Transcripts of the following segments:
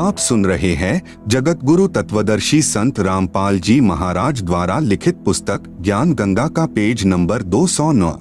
आप सुन रहे हैं जगत गुरु तत्वदर्शी संत रामपाल जी महाराज द्वारा लिखित पुस्तक ज्ञान गंगा का पेज नंबर 209,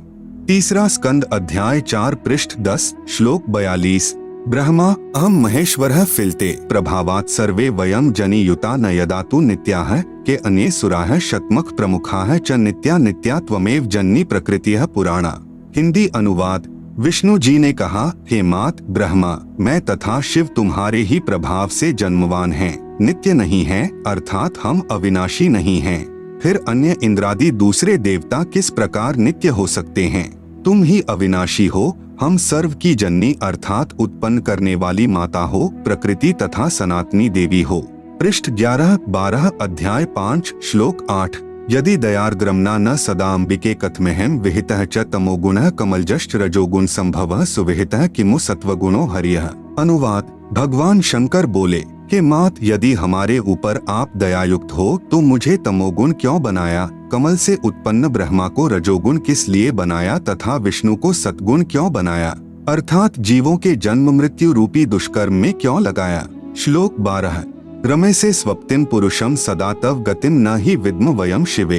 तीसरा स्कंद अध्याय 4 पृष्ठ 10 श्लोक 42। ब्रह्मा अहम महेश्वरः फिलते प्रभावात् सर्वे वयम जनि युता न यदातु नित्याः के अन्ये सुराः शतमख प्रमुखाः च नित्या नित्या त्वमेव जन्नी प्रकृतिः पुराणा। हिंदी अनुवाद। विष्णु जी ने कहा, हे मात ब्रह्मा, मैं तथा शिव तुम्हारे ही प्रभाव से जन्मवान हैं, नित्य नहीं हैं, अर्थात हम अविनाशी नहीं हैं। फिर अन्य इंद्रादि दूसरे देवता किस प्रकार नित्य हो सकते हैं? तुम ही अविनाशी हो, हम सर्व की जननी अर्थात उत्पन्न करने वाली माता हो, प्रकृति तथा सनातनी देवी हो। पृष्ठ 11-12 अध्याय 5 श्लोक 8। यदि दयार्द्रम्ना न सदाम्बिके कथमेहम विहितः च तमोगुणः कमलजश्च रजोगुण संभवः सुविहितः किमु सत्वगुणो हरियः। अनुवाद। भगवान शंकर बोले कि मात, यदि हमारे ऊपर आप दयायुक्त हो तो मुझे तमोगुण क्यों बनाया, कमल से उत्पन्न ब्रह्मा को रजोगुण किस लिए बनाया तथा विष्णु को सत्गुण क्यों बनाया, अर्थात जीवों के जन्म मृत्यु रूपी दुष्कर्म में क्यों लगाया। श्लोक 12। रमे से स्वप्तिम पुरुषम सदा तव गतिम न ही विद्म वयम शिवे।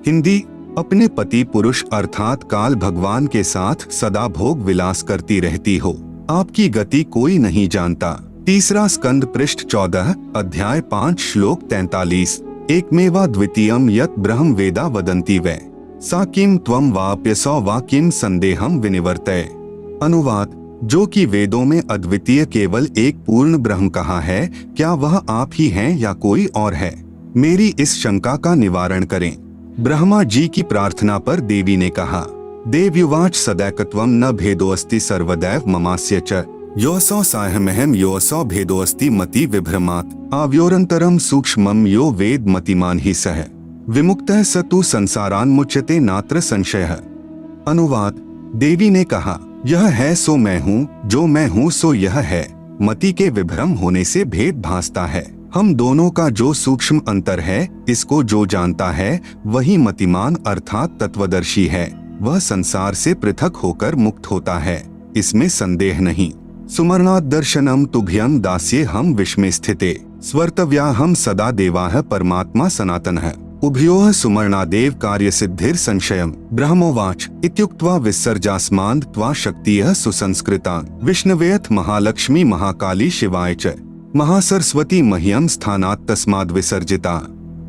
हिंदी। अपने पति पुरुष अर्थात काल भगवान के साथ सदा भोग विलास करती रहती हो, आपकी गति कोई नहीं जानता। तीसरा स्कंद पृष्ठ 14 अध्याय 5 श्लोक 43। एकमेवा द्वितीयम यत् ब्रह्म वेदा वदन्ति वै सा किम त्वं वाप्यसौ वा किम संदेहम विनिवर्तय। अनुवाद। जो कि वेदों में अद्वितीय केवल एक पूर्ण ब्रह्म कहा है, क्या वह आप ही हैं या कोई और है? मेरी इस शंका का निवारण करें। ब्रह्मा जी की प्रार्थना पर देवी ने कहा, देव्युवाच सदैकत्वम न भेदोस्ति सर्वदैव ममास्य च योऽसौ साहमहम योऽसौ भेदोस्ति मति विभ्रमात् आव्योरंतरम सूक्ष्मम यो वेद मतिमान ही सह विमुक्तः स तु संसारान्मुच्यते नात्र संशयः। अनुवाद। देवी ने कहा, यह है सो मैं हूँ, जो मैं हूँ सो यह है, मति के विभ्रम होने से भेद भासता है। हम दोनों का जो सूक्ष्म अंतर है, इसको जो जानता है वही मतिमान अर्थात तत्वदर्शी है, वह संसार से पृथक होकर मुक्त होता है, इसमें संदेह नहीं। सुमरणात् दर्शनम तुभ्यं दास्ये हम विश्मे स्थिते स्वर्तव्या हम सदा देवाः परमात्मा सनातनः उभयोः सुमरणादेव कार्य सिद्धिर संशयम। ब्रह्मोवाच इत्युक्त्वा विसर्जास्मान् त्वा शक्तियः सुसंस्कृता विष्णवेऽथ महालक्ष्मी महाकाली शिवाय च महासरस्वती मह्यम स्थानात् तस्माद् विसर्जिता।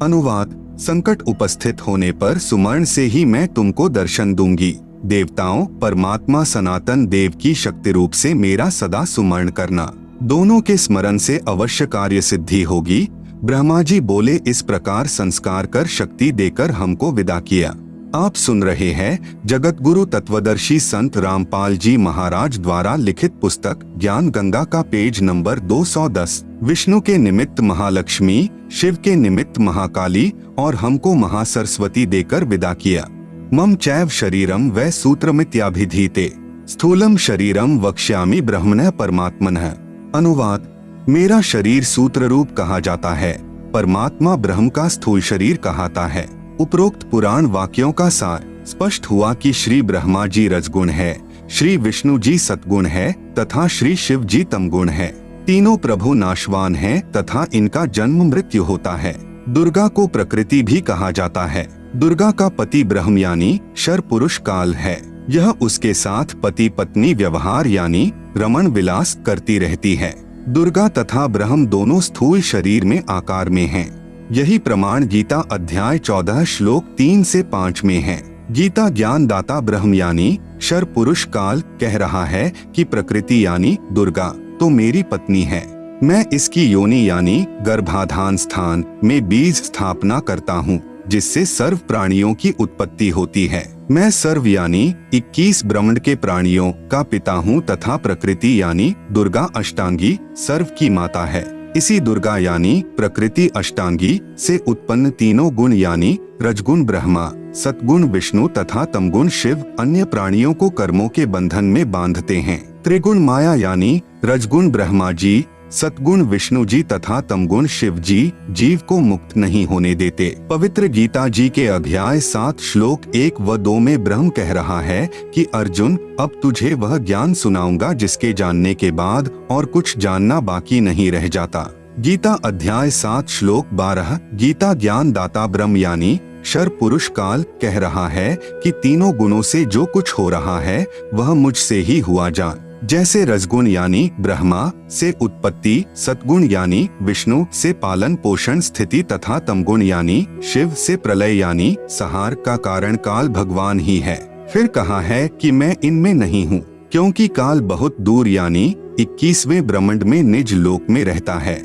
अनुवाद। संकट उपस्थित होने पर सुमर्ण से ही मैं तुमको दर्शन दूंगी। देवताओं परमात्मा सनातन देव की शक्ति रूप से मेरा सदा सुमरण करना, दोनों के स्मरण से अवश्य कार्य सिद्धि होगी। ब्रह्मा जी बोले, इस प्रकार संस्कार कर शक्ति देकर हमको विदा किया। आप सुन रहे हैं जगत गुरु तत्वदर्शी संत रामपाल जी महाराज द्वारा लिखित पुस्तक ज्ञान गंगा का पेज नंबर 210। विष्णु के निमित्त महालक्ष्मी, शिव के निमित्त महाकाली और हमको महासरस्वती देकर विदा किया। मम चैव शरीरम वै सूत्रमित्याभिधीते स्थूलम शरीरम वक्ष्यामि ब्रह्मणः परमात्मनः। अनुवाद। मेरा शरीर सूत्र रूप कहा जाता है, परमात्मा ब्रह्म का स्थूल शरीर कहाता है। उपरोक्त पुराण वाक्यों का सार स्पष्ट हुआ कि श्री ब्रह्मा जी रजगुण है, श्री विष्णु जी सतगुण है तथा श्री शिव जी तमगुण है। तीनों प्रभु नाशवान हैं तथा इनका जन्म मृत्यु होता है। दुर्गा को प्रकृति भी कहा जाता है। दुर्गा का पति ब्रह्म यानी शर पुरुष काल है। यह उसके साथ पति पत्नी व्यवहार यानी रमण विलास करती रहती है। दुर्गा तथा ब्रह्म दोनों स्थूल शरीर में आकार में हैं। यही प्रमाण गीता अध्याय 14 श्लोक 3 से 5 में है। गीता ज्ञान दाता ब्रह्म यानी शर पुरुष काल कह रहा है कि प्रकृति यानी दुर्गा तो मेरी पत्नी है। मैं इसकी योनि यानी गर्भाधान स्थान में बीज स्थापना करता हूँ, जिससे सर्व प्राणियों की उत्पत्ति होती है। मैं सर्व यानी 21 ब्रह्मांड के प्राणियों का पिता हूँ तथा प्रकृति यानी दुर्गा अष्टांगी सर्व की माता है। इसी दुर्गा यानी प्रकृति अष्टांगी से उत्पन्न तीनों गुण यानी रजगुण ब्रह्मा, सतगुण विष्णु तथा तमगुण शिव अन्य प्राणियों को कर्मों के बंधन में बांधते हैं। त्रिगुण माया यानी रजगुण ब्रह्मा जी, सतगुण विष्णु जी तथा तमगुण शिव जी जीव को मुक्त नहीं होने देते। पवित्र गीता जी के अध्याय 7 श्लोक 1 व 2 में ब्रह्म कह रहा है कि अर्जुन, अब तुझे वह ज्ञान सुनाऊंगा जिसके जानने के बाद और कुछ जानना बाकी नहीं रह जाता। गीता अध्याय 7 श्लोक 12। गीता ज्ञान दाता ब्रह्म यानी क्षर पुरुष काल कह रहा है कि तीनों गुणों से जो कुछ हो रहा है वह मुझसे ही हुआ जा। जैसे रजगुण यानी ब्रह्मा से उत्पत्ति, सतगुण यानी विष्णु से पालन पोषण स्थिति तथा तमगुण यानी शिव से प्रलय यानी संहार का कारण काल भगवान ही है। फिर कहा है कि मैं इनमें नहीं हूँ, क्योंकि काल बहुत दूर यानी 21वें ब्रह्मांड में निज लोक में रहता है,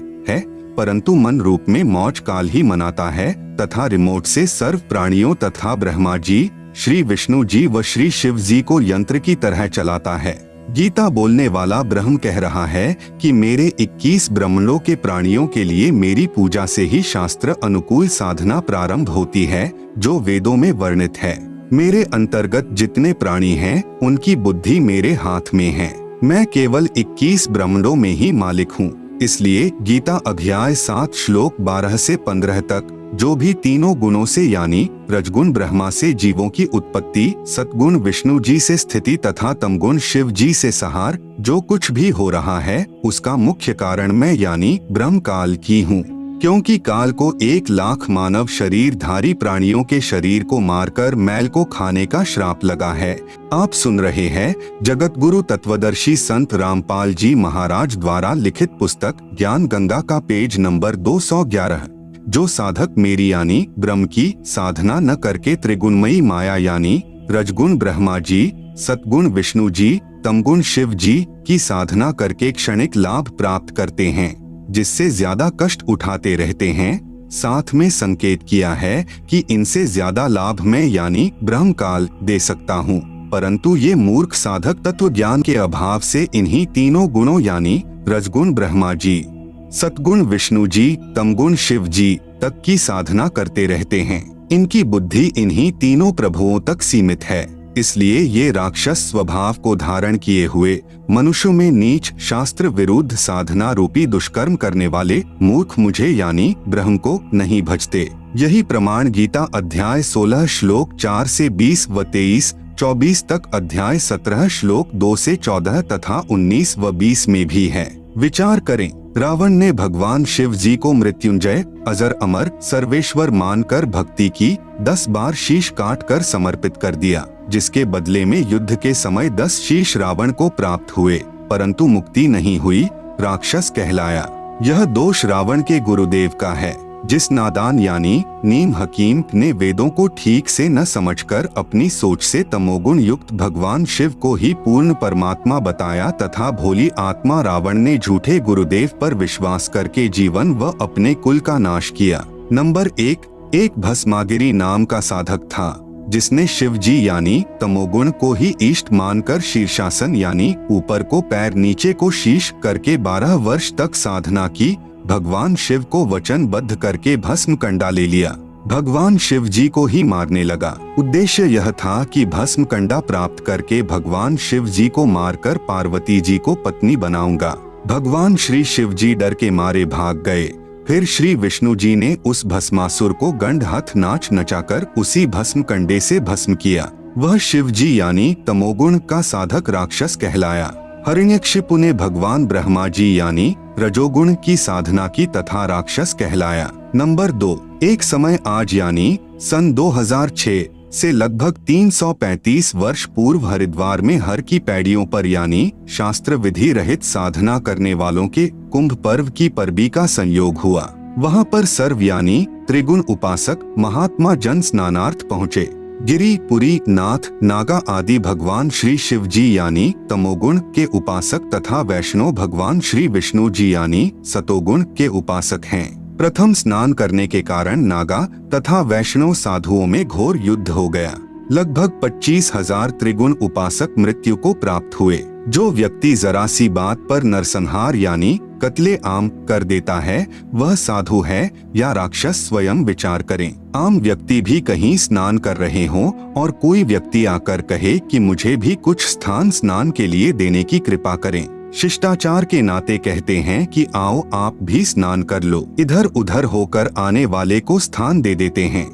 परंतु मन रूप में मौज काल ही मनाता है तथा रिमोट से सर्व प्राणियों तथा ब्रह्मा जी, श्री विष्णु जी व श्री शिव जी को यंत्र की तरह चलाता है। गीता बोलने वाला ब्रह्म कह रहा है कि मेरे 21 ब्रह्मांडों के प्राणियों के लिए मेरी पूजा से ही शास्त्र अनुकूल साधना प्रारंभ होती है, जो वेदों में वर्णित है। मेरे अंतर्गत जितने प्राणी हैं, उनकी बुद्धि मेरे हाथ में है। मैं केवल 21 ब्रह्मांडों में ही मालिक हूँ। इसलिए गीता अध्याय 7 श्लोक 12 से 15 तक जो भी तीनों गुणों से यानी रजगुण ब्रह्मा से जीवों की उत्पत्ति, सतगुण विष्णु जी से स्थिति तथा तमगुण शिव जी से संहार जो कुछ भी हो रहा है, उसका मुख्य कारण मैं यानी ब्रह्म काल की हूँ। क्योंकि काल को 1 लाख मानव शरीरधारी प्राणियों के शरीर को मारकर मैल को खाने का श्राप लगा है। आप सुन रहे हैं जगत गुरु तत्वदर्शी संत रामपाल जी महाराज द्वारा लिखित पुस्तक ज्ञान गंगा का पेज नंबर 211। जो साधक मेरी यानी ब्रह्म की साधना न करके त्रिगुणमयी माया यानी रजगुण ब्रह्मा जी, सतगुण विष्णु जी, तमगुण शिव जी की साधना करके क्षणिक लाभ प्राप्त करते हैं, जिससे ज्यादा कष्ट उठाते रहते हैं, साथ में संकेत किया है कि इनसे ज्यादा लाभ मैं यानी ब्रह्म काल दे सकता हूँ, परंतु ये मूर्ख साधक तत्व ज्ञान के अभाव से इन्हीं तीनों गुणों यानी रजगुण ब्रह्मा जी, सतगुण विष्णु जी, तमगुण शिव जी तक की साधना करते रहते हैं। इनकी बुद्धि इन्हीं तीनों प्रभुओं तक सीमित है। इसलिए ये राक्षस स्वभाव को धारण किए हुए मनुष्यों में नीच शास्त्र विरुद्ध साधना रूपी दुष्कर्म करने वाले मूर्ख मुझे यानी ब्रह्म को नहीं भजते। यही प्रमाण गीता अध्याय 16 श्लोक 4 से 20 व 23, 24 तक अध्याय 17 श्लोक 2 से 14 तथा 19 व 20 में भी है। विचार करें, रावण ने भगवान शिव जी को मृत्युंजय, अजर अमर, सर्वेश्वर मानकर भक्ति की, 10 बार शीश काट कर समर्पित कर दिया, जिसके बदले में युद्ध के समय 10 शीश रावण को प्राप्त हुए, परंतु मुक्ति नहीं हुई, राक्षस कहलाया। यह दोष रावण के गुरुदेव का है, जिस नादान यानी नीम हकीम ने वेदों को ठीक से न समझकर अपनी सोच से तमोगुण युक्त भगवान शिव को ही पूर्ण परमात्मा बताया तथा भोली आत्मा रावण ने झूठे गुरुदेव पर विश्वास करके जीवन व अपने कुल का नाश किया। नंबर 1, एक भस्मागिरी नाम का साधक था, जिसने शिव जी यानी तमोगुण को ही इष्ट मानकर शीर्षासन यानी ऊपर को पैर नीचे को शीश करके 12 वर्ष तक साधना की। भगवान शिव को वचनबद्ध करके भस्म कंडा ले लिया। भगवान शिव जी को ही मारने लगा। उद्देश्य यह था कि भस्म कंडा प्राप्त करके भगवान शिव जी को मारकर पार्वती जी को पत्नी बनाऊंगा। भगवान श्री शिव जी डर के मारे भाग गए। फिर श्री विष्णु जी ने उस भस्मासुर को गंड हाथ नाच नचाकर उसी भस्म कंडे से भस्म किया। वह शिव जी यानी तमोगुण का साधक राक्षस कहलाया। हिरण्यकशिपु ने भगवान ब्रह्मा जी यानी रजोगुण की साधना की तथा राक्षस कहलाया। नंबर 2, एक समय आज यानी सन 2006 से लगभग 335 वर्ष पूर्व हरिद्वार में हर की पैड़ियों पर यानी शास्त्र विधि रहित साधना करने वालों के कुंभ पर्व की परबी का संयोग हुआ। वहां पर सर्व यानी त्रिगुण उपासक महात्मा जन स्नानार्थ पहुँचे। गिरी, पुरी, नाथ, नागा आदि भगवान श्री शिव जी यानी तमोगुण के उपासक तथा वैष्णव भगवान श्री विष्णु जी यानी सतोगुण के उपासक हैं। प्रथम स्नान करने के कारण नागा तथा वैष्णव साधुओं में घोर युद्ध हो गया। लगभग 25,000 त्रिगुण उपासक मृत्यु को प्राप्त हुए। जो व्यक्ति जरा सी बात पर नरसंहार यानी कत्ले आम कर देता है, वह साधु है या राक्षस, स्वयं विचार करें। आम व्यक्ति भी कहीं स्नान कर रहे हों और कोई व्यक्ति आकर कहे कि मुझे भी कुछ स्थान स्नान के लिए देने की कृपा करें। शिष्टाचार के नाते कहते हैं कि आओ आप भी स्नान कर लो। इधर उधर होकर आने वाले को स्थान दे देते हैं।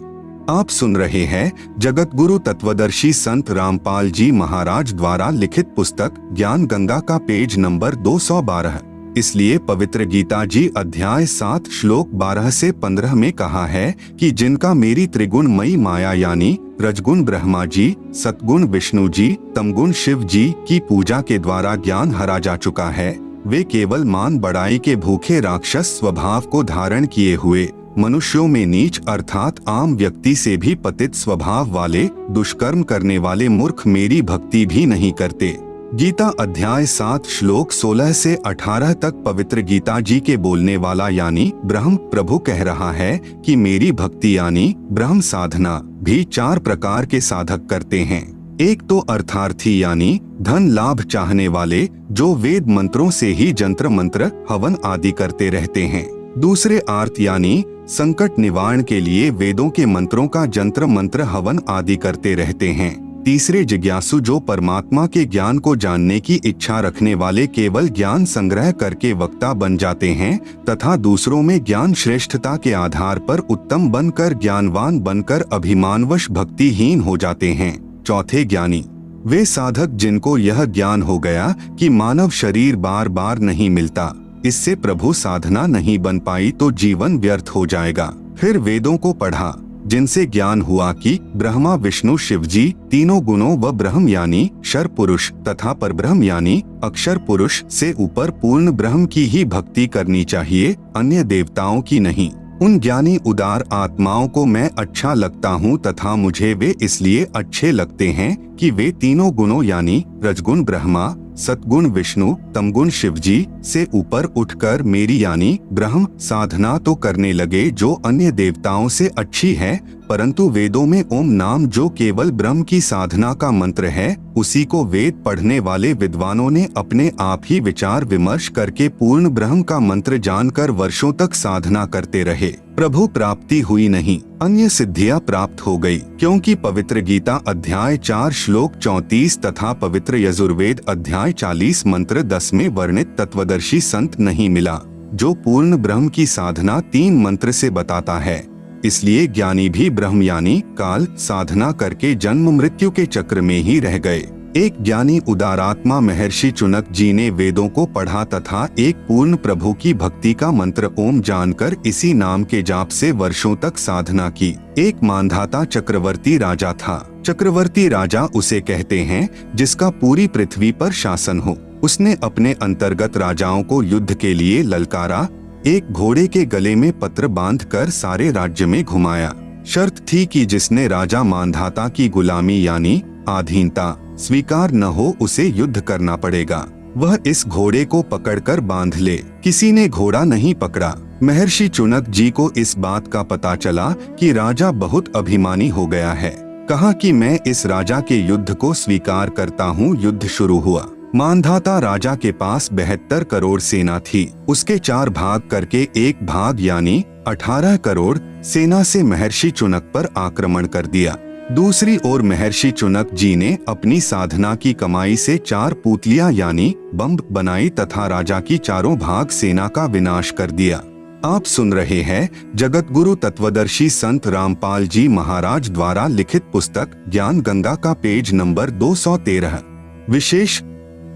आप सुन रहे हैं जगत गुरु तत्वदर्शी संत रामपाल जी महाराज द्वारा लिखित पुस्तक ज्ञान गंगा का पेज नंबर 212। इसलिए पवित्र गीता जी अध्याय 7 श्लोक 12 से 15 में कहा है कि जिनका मेरी त्रिगुणमयी माया यानी रजगुण ब्रह्मा जी, सतगुण विष्णु जी, तमगुण शिव जी की पूजा के द्वारा ज्ञान हरा जा चुका है, वे केवल मान बढ़ाई के भूखे राक्षस स्वभाव को धारण किए हुए मनुष्यों में नीच अर्थात आम व्यक्ति से भी पतित स्वभाव वाले दुष्कर्म करने वाले मूर्ख मेरी भक्ति भी नहीं करते। गीता अध्याय 7 श्लोक 16 से 18 तक पवित्र गीता जी के बोलने वाला यानी ब्रह्म प्रभु कह रहा है कि मेरी भक्ति यानी ब्रह्म साधना भी 4 प्रकार के साधक करते हैं। एक तो अर्थार्थी यानी धन लाभ चाहने वाले जो वेद मंत्रों से ही जंत्र मंत्र हवन आदि करते रहते हैं। दूसरे आर्त यानी संकट निवारण के लिए वेदों के मंत्रों का जंत्र मंत्र हवन आदि करते रहते हैं। तीसरे जिज्ञासु जो परमात्मा के ज्ञान को जानने की इच्छा रखने वाले केवल ज्ञान संग्रह करके वक्ता बन जाते हैं तथा दूसरों में ज्ञान श्रेष्ठता के आधार पर उत्तम बनकर ज्ञानवान बनकर अभिमानवश भक्तिहीन हो जाते हैं। चौथे ज्ञानी वे साधक जिनको यह ज्ञान हो गया कि मानव शरीर बार बार नहीं मिलता, इससे प्रभु साधना नहीं बन पाई तो जीवन व्यर्थ हो जाएगा। फिर वेदों को पढ़ा जिनसे ज्ञान हुआ कि ब्रह्मा विष्णु शिव जी तीनों गुणों व ब्रह्म यानी क्षर पुरुष तथा परब्रह्म यानी अक्षर पुरुष से ऊपर पूर्ण ब्रह्म की ही भक्ति करनी चाहिए, अन्य देवताओं की नहीं। उन ज्ञानी उदार आत्माओं को मैं अच्छा लगता हूँ तथा मुझे वे इसलिए अच्छे लगते हैं कि वे तीनों गुणों यानी रजगुण ब्रह्मा, सतगुण विष्णु, तमगुण शिव जी से ऊपर उठकर मेरी यानी ब्रह्म साधना तो करने लगे जो अन्य देवताओं से अच्छी है, परंतु वेदों में ओम नाम जो केवल ब्रह्म की साधना का मंत्र है उसी को वेद पढ़ने वाले विद्वानों ने अपने आप ही विचार विमर्श करके पूर्ण ब्रह्म का मंत्र जानकर वर्षों तक साधना करते रहे। प्रभु प्राप्ति हुई नहीं, अन्य सिद्धियां प्राप्त हो गई, क्योंकि पवित्र गीता अध्याय 4 श्लोक 34 तथा पवित्र यजुर्वेद अध्याय 40 मंत्र 10 में वर्णित तत्वदर्शी संत नहीं मिला जो पूर्ण ब्रह्म की साधना 3 मंत्र से बताता है। इसलिए ज्ञानी भी ब्रह्म यानी काल साधना करके जन्म मृत्यु के चक्र में ही रह गए। एक ज्ञानी उदारात्मा महर्षि चुनक जी ने वेदों को पढ़ा तथा एक पूर्ण प्रभु की भक्ति का मंत्र ओम जानकर इसी नाम के जाप से वर्षों तक साधना की। एक मानधाता चक्रवर्ती राजा था। चक्रवर्ती राजा उसे कहते हैं जिसका पूरी पृथ्वी पर शासन हो। उसने अपने अंतर्गत राजाओं को युद्ध के लिए ललकारा। एक घोड़े के गले में पत्र बांधकर सारे राज्य में घुमाया। शर्त थी कि जिसने राजा मानधाता की गुलामी यानी अधीनता स्वीकार न हो उसे युद्ध करना पड़ेगा। वह इस घोड़े को पकड़कर बांध ले। किसी ने घोड़ा नहीं पकड़ा। महर्षि चुनक जी को इस बात का पता चला कि राजा बहुत अभिमानी हो गया है। कहा कि मैं इस राजा के युद्ध को स्वीकार करता हूँ। युद्ध शुरू हुआ। मानधाता राजा के पास 72 करोड़ सेना थी। उसके 4 भाग करके एक भाग यानी 18 करोड़ सेना से महर्षि चुनक पर आक्रमण कर दिया। दूसरी ओर महर्षि चुनक जी ने अपनी साधना की कमाई से 4 पुतलियां यानी बम बनाई तथा राजा की 4 भाग सेना का विनाश कर दिया। आप सुन रहे हैं जगत गुरु तत्वदर्शी संत रामपाल जी महाराज द्वारा लिखित पुस्तक ज्ञान गंगा का पेज नंबर 213। विशेष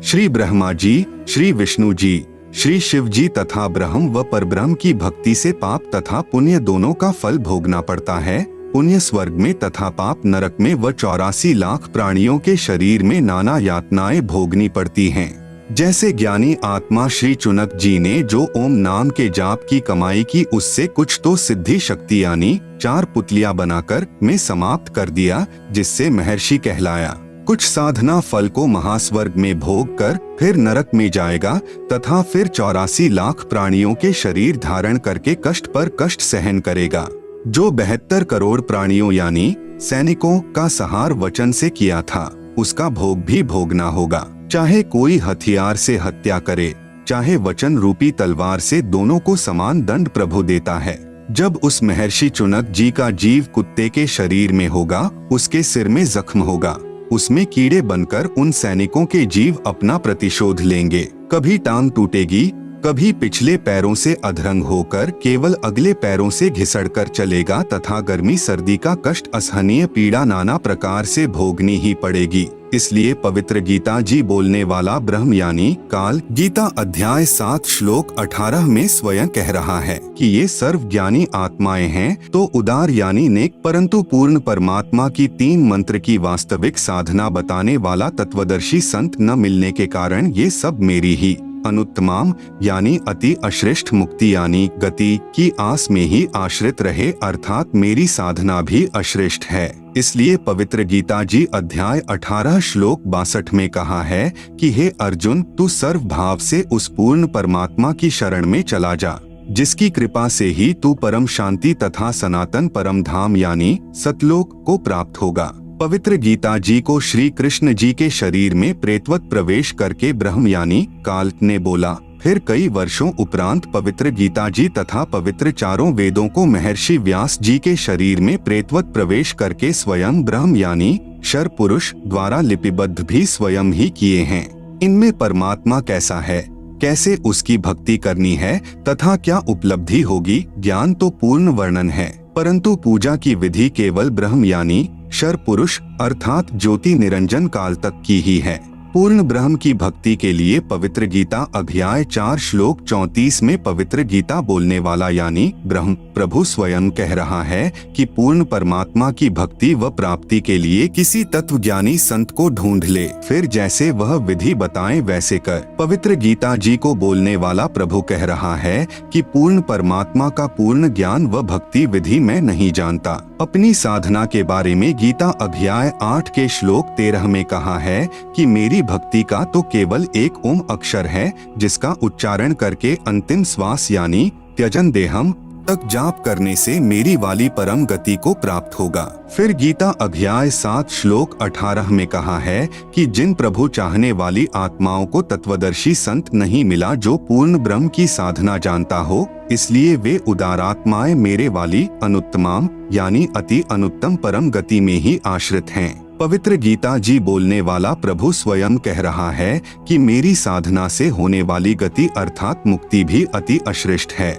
श्री ब्रह्मा जी, श्री विष्णु जी, श्री शिव जी तथा ब्रह्म व परब्रह्म की भक्ति से पाप तथा पुण्य दोनों का फल भोगना पड़ता है। पुण्य स्वर्ग में तथा पाप नरक में व 84 लाख प्राणियों के शरीर में नाना यातनाएं भोगनी पड़ती हैं। जैसे ज्ञानी आत्मा श्री चुनक जी ने जो ओम नाम के जाप की कमाई की उससे कुछ तो सिद्धि शक्ति यानी 4 पुतलियां बनाकर में समाप्त कर दिया, जिससे महर्षि कहलाया। कुछ साधना फल को महास्वर्ग में भोग कर फिर नरक में जाएगा तथा फिर 84 लाख प्राणियों के शरीर धारण करके कष्ट पर कष्ट सहन करेगा। जो 72 करोड़ प्राणियों यानी सैनिकों का संहार वचन से किया था उसका भोग भी भोगना होगा। चाहे कोई हथियार से हत्या करे, चाहे वचन रूपी तलवार से, दोनों को समान दंड प्रभु देता है। जब उस महर्षि चुनक जी का जीव कुत्ते के शरीर में होगा, उसके सिर में जख्म होगा, उसमें कीड़े बनकर उन सैनिकों के जीव अपना प्रतिशोध लेंगे। कभी टांग टूटेगी, कभी पिछले पैरों से अधरंग होकर केवल अगले पैरों से घिसड़कर चलेगा तथा गर्मी सर्दी का कष्ट असहनीय पीड़ा नाना प्रकार से भोगनी ही पड़ेगी। इसलिए पवित्र गीता जी बोलने वाला ब्रह्म यानी काल गीता अध्याय 7 श्लोक 18 में स्वयं कह रहा है कि ये सर्वज्ञानी आत्माएं हैं तो उदार यानी नेक परंतु पूर्ण परमात्मा की 3 मंत्र की वास्तविक साधना बताने वाला तत्वदर्शी संत न मिलने के कारण ये सब मेरी ही अनुत्तमाम यानी अति अश्रेष्ठ मुक्ति यानी गति की आस में ही आश्रित रहे अर्थात मेरी साधना भी अश्रेष्ठ है। इसलिए पवित्र गीता जी अध्याय 18 श्लोक 62 में कहा है कि हे अर्जुन तू सर्व भाव से उस पूर्ण परमात्मा की शरण में चला जा, जिसकी कृपा से ही तू परम शांति तथा सनातन परम धाम यानी सतलोक को प्राप्त होगा। पवित्र गीता जी को श्री कृष्ण जी के शरीर में प्रेतवत प्रवेश करके ब्रह्म यानी काल ने बोला। फिर कई वर्षों उपरांत पवित्र गीता जी तथा पवित्र चारों वेदों को महर्षि व्यास जी के शरीर में प्रेतवत प्रवेश करके स्वयं ब्रह्म यानी शर पुरुष द्वारा लिपिबद्ध भी स्वयं ही किए हैं। इनमें परमात्मा कैसा है, कैसे उसकी भक्ति करनी है तथा क्या उपलब्धि होगी, ज्ञान तो पूर्ण वर्णन है, परंतु पूजा की विधि केवल ब्रह्म यानी शर पुरुष अर्थात ज्योति निरंजन काल तक की ही है। पूर्ण ब्रह्म की भक्ति के लिए पवित्र गीता अध्याय 4 श्लोक 34 में पवित्र गीता बोलने वाला यानी ब्रह्म प्रभु स्वयं कह रहा है कि पूर्ण परमात्मा की भक्ति व प्राप्ति के लिए किसी तत्वज्ञानी संत को ढूंढ ले, फिर जैसे वह विधि बताएं वैसे कर। पवित्र गीता जी को बोलने वाला प्रभु कह रहा है कि पूर्ण परमात्मा का पूर्ण ज्ञान व भक्ति विधि मैं नहीं जानता। अपनी साधना के बारे में गीता अध्याय 8 के श्लोक 13 में कहा है कि मेरी भक्ति का तो केवल एक ओम अक्षर है, जिसका उच्चारण करके अंतिम श्वास यानी त्यजन देहम तक जाप करने से मेरी वाली परम गति को प्राप्त होगा। फिर गीता अध्याय 7 श्लोक 18 में कहा है कि जिन प्रभु चाहने वाली आत्माओं को तत्वदर्शी संत नहीं मिला जो पूर्ण ब्रह्म की साधना जानता हो, इसलिए वे उदारात्माएं मेरे वाली अनुत्तमाम यानी अति अनुत्तम परम गति में ही आश्रित हैं। पवित्र गीता जी बोलने वाला प्रभु स्वयं कह रहा है कि मेरी साधना से होने वाली गति अर्थात मुक्ति भी अति अश्रेष्ठ है।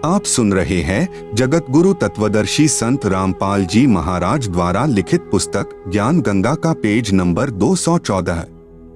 आप सुन रहे हैं जगत गुरु तत्वदर्शी संत रामपाल जी महाराज द्वारा लिखित पुस्तक ज्ञान गंगा का पेज नंबर 214।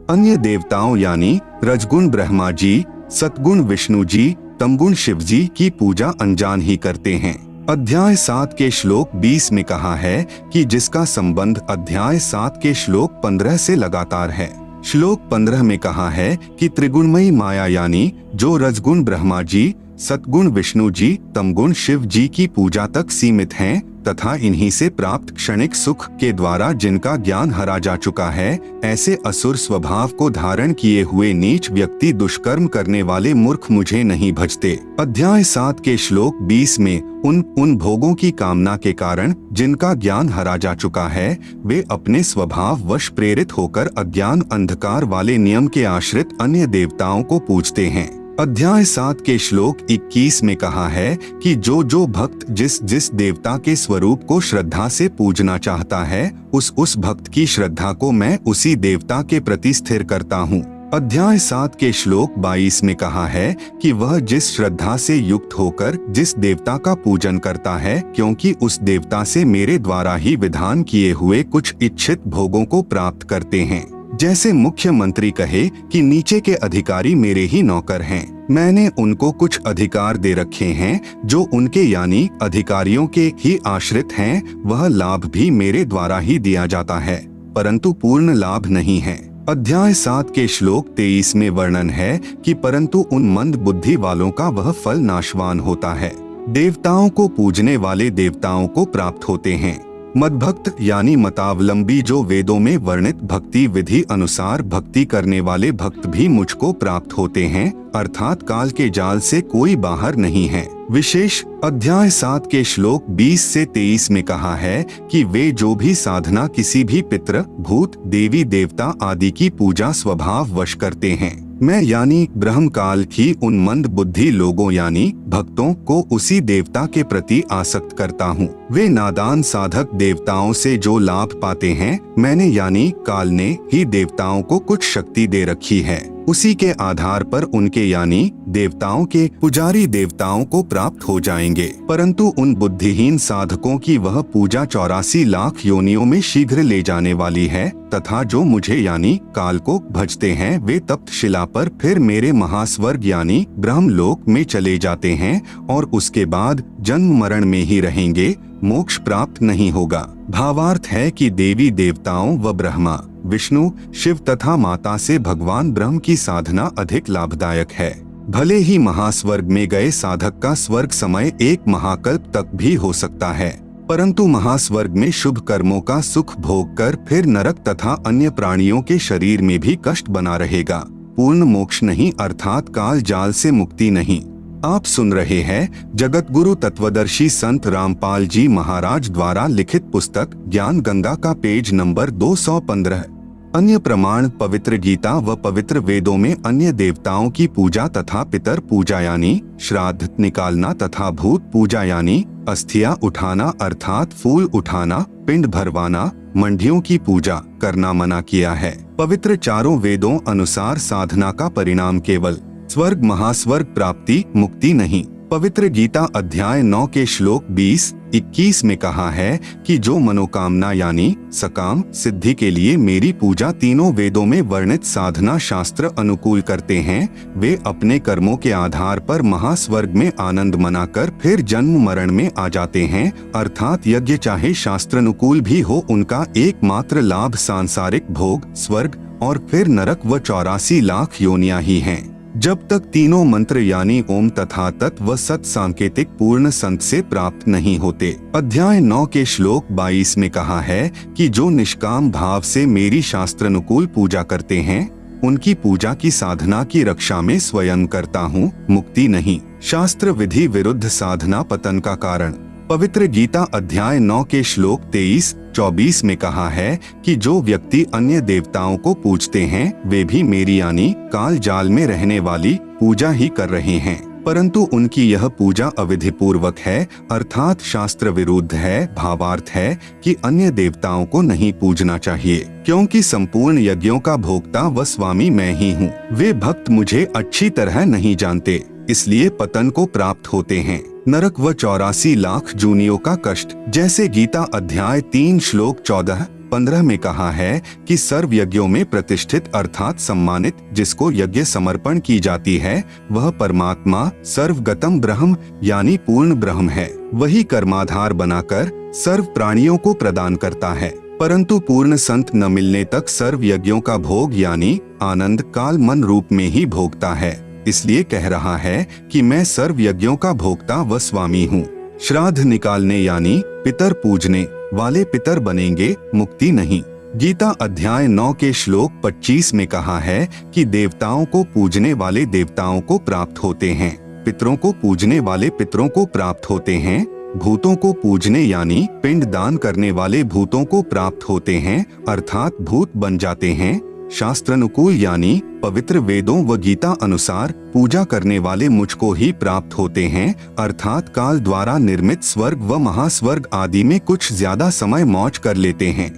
अन्य देवताओं यानी रजगुण ब्रह्मा जी, सतगुण विष्णु जी, तमगुण शिव जी की पूजा अनजान ही करते हैं। अध्याय 7 के श्लोक 20 में कहा है कि जिसका संबंध अध्याय 7 के श्लोक 15 से लगातार है। श्लोक 15 में कहा है कि त्रिगुणमयी माया यानी जो रजगुण ब्रह्मा जी, सतगुण विष्णु जी, तमगुण शिव जी की पूजा तक सीमित हैं तथा इन्हीं से प्राप्त क्षणिक सुख के द्वारा जिनका ज्ञान हरा जा चुका है, ऐसे असुर स्वभाव को धारण किए हुए नीच व्यक्ति दुष्कर्म करने वाले मूर्ख मुझे नहीं भजते। अध्याय 7 के श्लोक 20 में उन भोगों की कामना के कारण जिनका ज्ञान हरा जा चुका है, वे अपने स्वभाव वश प्रेरित होकर अज्ञान अंधकार वाले नियम के आश्रित अन्य देवताओं को पूजते हैं। अध्याय 7 के श्लोक 21 में कहा है कि जो भक्त जिस देवता के स्वरूप को श्रद्धा से पूजना चाहता है, उस भक्त की श्रद्धा को मैं उसी देवता के प्रति स्थिर करता हूँ। अध्याय 7 के श्लोक 22 में कहा है कि वह जिस श्रद्धा से युक्त होकर जिस देवता का पूजन करता है, क्योंकि उस देवता से मेरे द्वारा ही विधान किए हुए कुछ इच्छित भोगों को प्राप्त करते हैं। जैसे मुख्यमंत्री कहे कि नीचे के अधिकारी मेरे ही नौकर हैं, मैंने उनको कुछ अधिकार दे रखे हैं जो उनके यानी अधिकारियों के ही आश्रित हैं, वह लाभ भी मेरे द्वारा ही दिया जाता है, परंतु पूर्ण लाभ नहीं है। अध्याय 7 के श्लोक 23 में वर्णन है कि परंतु उन मंद बुद्धि वालों का वह फल नाशवान होता है। देवताओं को पूजने वाले देवताओं को प्राप्त होते हैं। मदभक्त यानी मतावलंबी जो वेदों में वर्णित भक्ति विधि अनुसार भक्ति करने वाले भक्त भी मुझको प्राप्त होते हैं, अर्थात काल के जाल से कोई बाहर नहीं है। विशेष अध्याय 7 के श्लोक 20 से 23 में कहा है कि वे जो भी साधना किसी भी पितृ, भूत, देवी देवता आदि की पूजा स्वभाव वश करते हैं, मैं यानी ब्रह्म काल की उन मंद बुद्धि लोगों यानी भक्तों को उसी देवता के प्रति आसक्त करता हूँ। वे नादान साधक देवताओं से जो लाभ पाते हैं, मैंने यानी काल ने ही देवताओं को कुछ शक्ति दे रखी है। उसी के आधार पर उनके यानी देवताओं के पुजारी देवताओं को प्राप्त हो जाएंगे। परंतु उन बुद्धिहीन साधकों की वह पूजा 84 लाख योनियों में शीघ्र ले जाने वाली है, तथा जो मुझे यानी काल को भजते हैं वे तप्त शिला पर फिर मेरे महास्वर्ग यानी ब्रह्मलोक में चले जाते हैं और उसके बाद जन्म मरण में ही रहेंगे, मोक्ष प्राप्त नहीं होगा। भावार्थ है कि देवी देवताओं व ब्रह्मा, विष्णु, शिव तथा माता से भगवान ब्रह्म की साधना अधिक लाभदायक है। भले ही महास्वर्ग में गए साधक का स्वर्ग समय 1 महाकल्प तक भी हो सकता है, परंतु महास्वर्ग में शुभ कर्मों का सुख भोग कर फिर नरक तथा अन्य प्राणियों के शरीर में भी कष्ट बना रहेगा। पूर्ण मोक्ष नहीं अर्थात काल जाल से मुक्ति नहीं। आप सुन रहे हैं जगत गुरु तत्वदर्शी संत रामपाल जी महाराज द्वारा लिखित पुस्तक ज्ञान गंगा का पेज नंबर 215। अन्य प्रमाण पवित्र गीता व पवित्र वेदों में अन्य देवताओं की पूजा तथा पितर पूजा यानी श्राद्ध निकालना तथा भूत पूजा यानी अस्थियां उठाना अर्थात फूल उठाना, पिंड भरवाना, मंडियों की पूजा करना मना किया है। पवित्र चारों वेदों अनुसार साधना का परिणाम केवल स्वर्ग महास्वर्ग प्राप्ति मुक्ति नहीं। पवित्र गीता अध्याय 9 के श्लोक 20-21 में कहा है कि जो मनोकामना यानी सकाम सिद्धि के लिए मेरी पूजा तीनों वेदों में वर्णित साधना शास्त्र अनुकूल करते हैं, वे अपने कर्मों के आधार पर महास्वर्ग में आनंद मनाकर फिर जन्म मरण में आ जाते हैं। अर्थात यज्ञ चाहे शास्त्रानुकूल भी हो, उनका एकमात्र लाभ सांसारिक भोग, स्वर्ग और फिर नरक व 84 लाख योनियां ही हैं। जब तक तीनों मंत्र यानी ओम तथा तत् व सत सांकेतिक पूर्ण संत से प्राप्त नहीं होते। अध्याय 9 के श्लोक 22 में कहा है कि जो निष्काम भाव से मेरी शास्त्रानुकूल पूजा करते हैं, उनकी पूजा की साधना की रक्षा में स्वयं करता हूँ, मुक्ति नहीं। शास्त्र विधि विरुद्ध साधना पतन का कारण। पवित्र गीता अध्याय 9 के श्लोक 23-24 में कहा है कि जो व्यक्ति अन्य देवताओं को पूजते हैं वे भी मेरी यानी काल जाल में रहने वाली पूजा ही कर रहे हैं, परंतु उनकी यह पूजा अविधि पूर्वक है अर्थात शास्त्र विरुद्ध है। भावार्थ है कि अन्य देवताओं को नहीं पूजना चाहिए, क्योंकि संपूर्ण यज्ञों का भोक्ता व स्वामी मैं ही हूँ। वे भक्त मुझे अच्छी तरह नहीं जानते, इसलिए पतन को प्राप्त होते हैं, नरक व 84 लाख जूनियों का कष्ट। जैसे गीता अध्याय 3 श्लोक 14-15 में कहा है कि सर्व यज्ञों में प्रतिष्ठित अर्थात सम्मानित जिसको यज्ञ समर्पण की जाती है, वह परमात्मा सर्वगतम ब्रह्म यानी पूर्ण ब्रह्म है। वही कर्माधार बनाकर सर्व प्राणियों को प्रदान करता है, परंतु पूर्ण संत न मिलने तक सर्व यज्ञों का भोग यानी आनंद काल मन रूप में ही भोगता है। इसलिए कह रहा है कि मैं सर्व यज्ञों का भोक्ता व स्वामी हूँ। श्राद्ध निकालने यानी पितर पूजने वाले पितर बनेंगे, मुक्ति नहीं। गीता अध्याय 9 के श्लोक 25 में कहा है कि देवताओं को पूजने वाले देवताओं को प्राप्त होते हैं, पितरों को पूजने वाले पितरों को प्राप्त होते हैं, भूतों को पूजने यानी पिंड दान करने वाले भूतों को प्राप्त होते हैं अर्थात भूत बन जाते हैं। शास्त्रानुकूल यानी पवित्र वेदों व गीता अनुसार पूजा करने वाले मुझको ही प्राप्त होते हैं अर्थात काल द्वारा निर्मित स्वर्ग व महास्वर्ग आदि में कुछ ज्यादा समय मौज कर लेते हैं।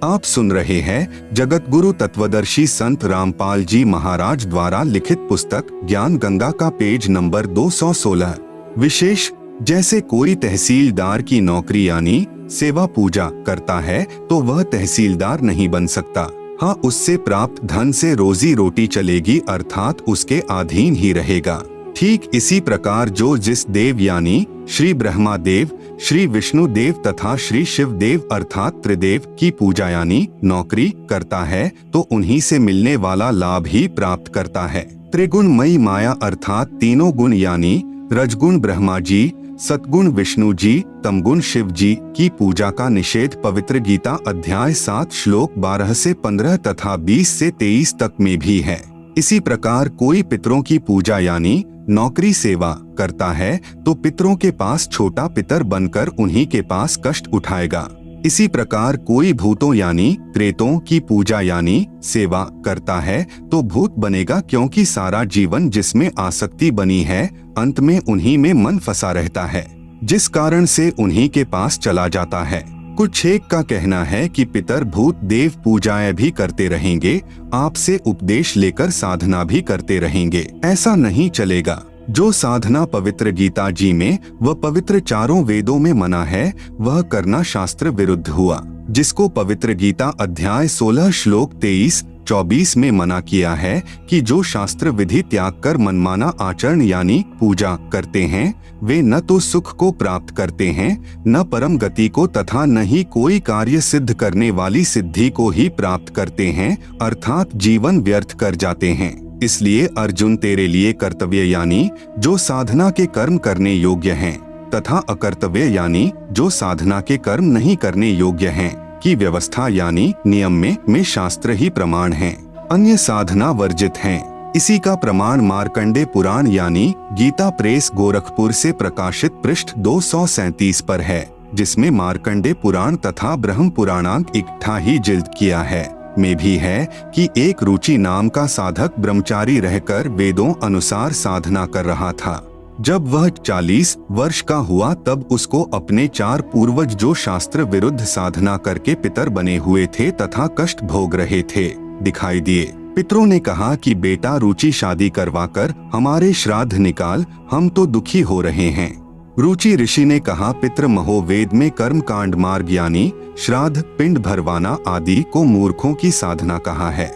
आप सुन रहे हैं जगत गुरु तत्वदर्शी संत रामपाल जी महाराज द्वारा लिखित पुस्तक ज्ञान गंगा का पेज नंबर 216। विशेष जैसे कोई तहसीलदार की नौकरी यानी सेवा पूजा करता है तो वह तहसीलदार नहीं बन सकता। हाँ, उससे प्राप्त धन से रोजी रोटी चलेगी अर्थात उसके अधीन ही रहेगा। ठीक इसी प्रकार जो जिस देव यानी श्री ब्रह्मा देव, श्री विष्णु देव तथा श्री शिव देव अर्थात त्रिदेव की पूजा यानी नौकरी करता है तो उन्हीं से मिलने वाला लाभ ही प्राप्त करता है। त्रिगुणमयी माया अर्थात तीनों गुण यानी रजगुण ब्रह्मा जी, सतगुण विष्णु जी, तमगुण शिव जी की पूजा का निषेध पवित्र गीता अध्याय 7 श्लोक 12 से 15 तथा 20 से 23 तक में भी है। इसी प्रकार कोई पितरों की पूजा यानी नौकरी सेवा करता है तो पितरों के पास छोटा पितर बनकर उन्हीं के पास कष्ट उठाएगा। इसी प्रकार कोई भूतों यानी प्रेतों की पूजा यानी सेवा करता है तो भूत बनेगा, क्योंकि सारा जीवन जिसमें आसक्ति बनी है अंत में उन्हीं में मन फंसा रहता है। जिस कारण से उन्हीं के पास चला जाता है। कुछ एक का कहना है कि पितर भूत देव पूजाएं भी करते रहेंगे, आपसे उपदेश लेकर साधना भी करते रहेंगे। ऐसा नहीं चलेगा। जो साधना पवित्र गीता जी में व पवित्र चारों वेदों में मना है वह करना शास्त्र विरुद्ध हुआ। जिसको पवित्र गीता अध्याय 16 श्लोक 23-24 में मना किया है कि जो शास्त्र विधि त्याग कर मनमाना आचरण यानी पूजा करते हैं वे न तो सुख को प्राप्त करते हैं, न परम गति को तथा न ही कोई कार्य सिद्ध करने वाली सिद्धि को ही प्राप्त करते हैं, अर्थात जीवन व्यर्थ कर जाते हैं। इसलिए अर्जुन तेरे लिए कर्तव्य यानी जो साधना के कर्म करने योग्य हैं तथा अकर्तव्य यानी जो साधना के कर्म नहीं करने योग्य हैं की व्यवस्था यानी नियम में शास्त्र ही प्रमाण हैं, अन्य साधना वर्जित हैं। इसी का प्रमाण मार्कंडे पुराण यानी गीता प्रेस गोरखपुर से प्रकाशित पृष्ठ 237 पर है, जिसमें मार्कंडे पुराण तथा ब्रह्म पुराणांक इकट्ठा ही जिल्द किया है में भी है कि एक रुचि नाम का साधक ब्रह्मचारी रहकर वेदों अनुसार साधना कर रहा था। जब वह 40 वर्ष का हुआ तब उसको अपने 4 पूर्वज जो शास्त्र विरुद्ध साधना करके पितर बने हुए थे तथा कष्ट भोग रहे थे दिखाई दिए। पितरों ने कहा कि बेटा रुचि शादी करवाकर हमारे श्राद्ध निकाल, हम तो दुखी हो रहे हैं। रुचि ऋषि ने कहा पितृ महोवेद में कर्म कांड मार्ग यानी श्राद्ध पिंड भरवाना आदि को मूर्खों की साधना कहा है,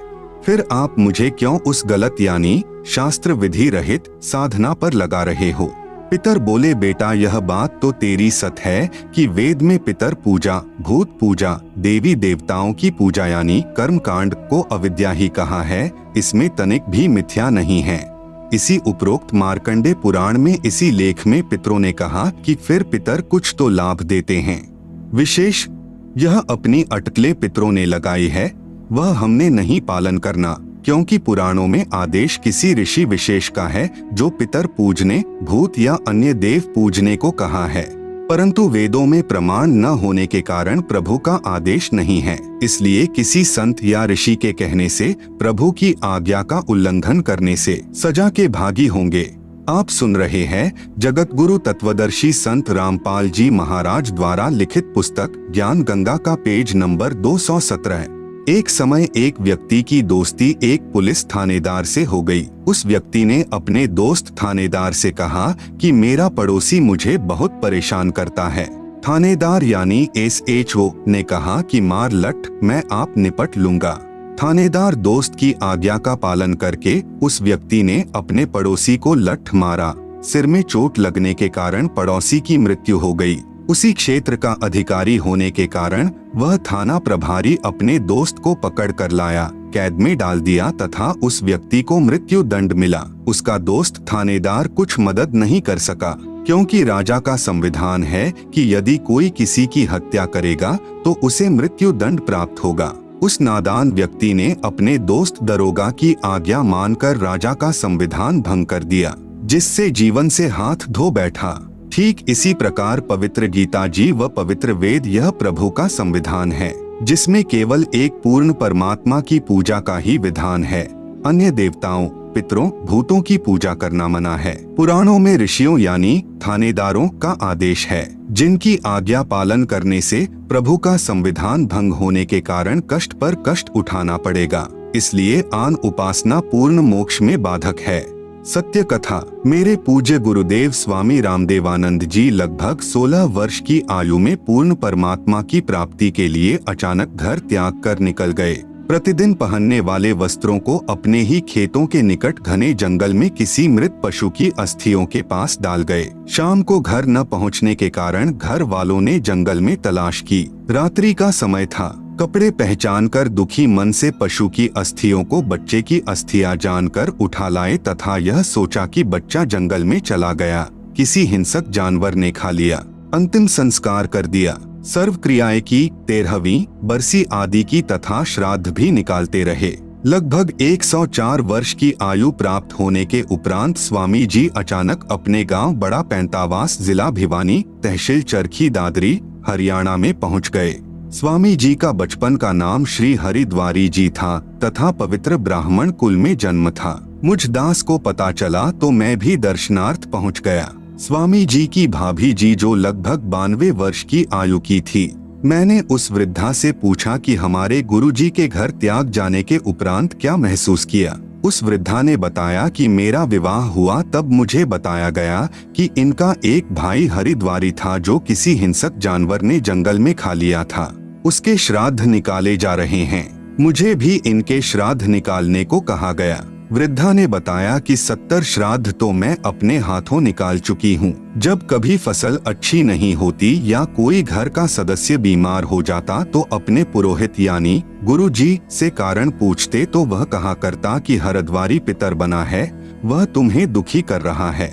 फिर आप मुझे क्यों उस गलत यानी शास्त्र विधि रहित साधना पर लगा रहे हो। पितर बोले बेटा यह बात तो तेरी सत है कि वेद में पितर पूजा, भूत पूजा, देवी देवताओं की पूजा यानी कर्म कांड को अविद्या ही कहा है, इसमें तनिक भी मिथ्या नहीं है। इसी उपरोक्त मार्कंडे पुराण में इसी लेख में पितरों ने कहा कि फिर पितर कुछ तो लाभ देते हैं विशेष, यह अपनी अटकलें पितरों ने लगाई है, वह हमने नहीं पालन करना, क्योंकि पुराणों में आदेश किसी ऋषि विशेष का है जो पितर पूजने, भूत या अन्य देव पूजने को कहा है, परंतु वेदों में प्रमाण न होने के कारण प्रभु का आदेश नहीं है। इसलिए किसी संत या ऋषि के कहने से, प्रभु की आज्ञा का उल्लंघन करने से सजा के भागी होंगे। आप सुन रहे हैं जगत गुरु तत्वदर्शी संत रामपाल जी महाराज द्वारा लिखित पुस्तक ज्ञान गंगा का पेज नंबर 217। एक समय एक व्यक्ति की दोस्ती एक पुलिस थानेदार से हो गई। उस व्यक्ति ने अपने दोस्त थानेदार से कहा कि मेरा पड़ोसी मुझे बहुत परेशान करता है। थानेदार यानी SHO ने कहा कि मार लठ, मैं आप निपट लूंगा। थानेदार दोस्त की आज्ञा का पालन करके उस व्यक्ति ने अपने पड़ोसी को लठ मारा। सिर में चोट लगने के कारण पड़ोसी की मृत्यु हो गई। उसी क्षेत्र का अधिकारी होने के कारण वह थाना प्रभारी अपने दोस्त को पकड़ कर लाया, कैद में डाल दिया तथा उस व्यक्ति को मृत्यु दंड मिला। उसका दोस्त थानेदार कुछ मदद नहीं कर सका, क्योंकि राजा का संविधान है कि यदि कोई किसी की हत्या करेगा तो उसे मृत्यु दंड प्राप्त होगा। उस नादान व्यक्ति ने अपने दोस्त दरोगा की आज्ञा मानकर राजा का संविधान भंग कर दिया, जिससे जीवन से हाथ धो बैठा। ठीक इसी प्रकार पवित्र गीता जी व पवित्र वेद यह प्रभु का संविधान है, जिसमें केवल एक पूर्ण परमात्मा की पूजा का ही विधान है। अन्य देवताओं, पितरों, भूतों की पूजा करना मना है। पुराणों में ऋषियों यानी थानेदारों का आदेश है, जिनकी आज्ञा पालन करने से प्रभु का संविधान भंग होने के कारण कष्ट पर कष्ट उठाना पड़ेगा। इसलिए आन उपासना पूर्ण मोक्ष में बाधक है। सत्य कथा। मेरे पूज्य गुरुदेव स्वामी रामदेवानंद जी लगभग 16 वर्ष की आयु में पूर्ण परमात्मा की प्राप्ति के लिए अचानक घर त्याग कर निकल गए। प्रतिदिन पहनने वाले वस्त्रों को अपने ही खेतों के निकट घने जंगल में किसी मृत पशु की अस्थियों के पास डाल गए। शाम को घर न पहुंचने के कारण घर वालों ने जंगल में तलाश की। रात्रि का समय था। कपड़े पहचानकर दुखी मन से पशु की अस्थियों को बच्चे की अस्थियां जानकर उठा लाए तथा यह सोचा कि बच्चा जंगल में चला गया, किसी हिंसक जानवर ने खा लिया। अंतिम संस्कार कर दिया। सर्व क्रियाएं की, 13वीं बरसी आदि की तथा श्राद्ध भी निकालते रहे। लगभग 104 वर्ष की आयु प्राप्त होने के उपरांत स्वामी जी अचानक अपने गांव बड़ा पैंतावास जिला भिवानी तहसील चरखी दादरी हरियाणा में पहुंच गए। स्वामी जी का बचपन का नाम श्री हरिद्वारी जी था तथा पवित्र ब्राह्मण कुल में जन्म था। मुझ दास को पता चला तो मैं भी दर्शनार्थ पहुंच गया। स्वामी जी की भाभी जी जो लगभग 92 वर्ष की आयु की थी। मैंने उस वृद्धा से पूछा कि हमारे गुरुजी के घर त्याग जाने के उपरांत क्या महसूस किया। उस वृद्धा ने बताया कि मेरा विवाह हुआ तब मुझे बताया गया कि इनका एक भाई हरिद्वारी था जो किसी हिंसक जानवर ने जंगल में खा लिया था। उसके श्राद्ध निकाले जा रहे हैं। मुझे भी इनके श्राद्ध निकालने को कहा गया। वृद्धा ने बताया कि 70 श्राद्ध तो मैं अपने हाथों निकाल चुकी हूँ। जब कभी फसल अच्छी नहीं होती या कोई घर का सदस्य बीमार हो जाता तो अपने पुरोहित यानी गुरुजी से कारण पूछते तो वह कहा करता कि हरिद्वारी पितर बना है, वह तुम्हें दुखी कर रहा है।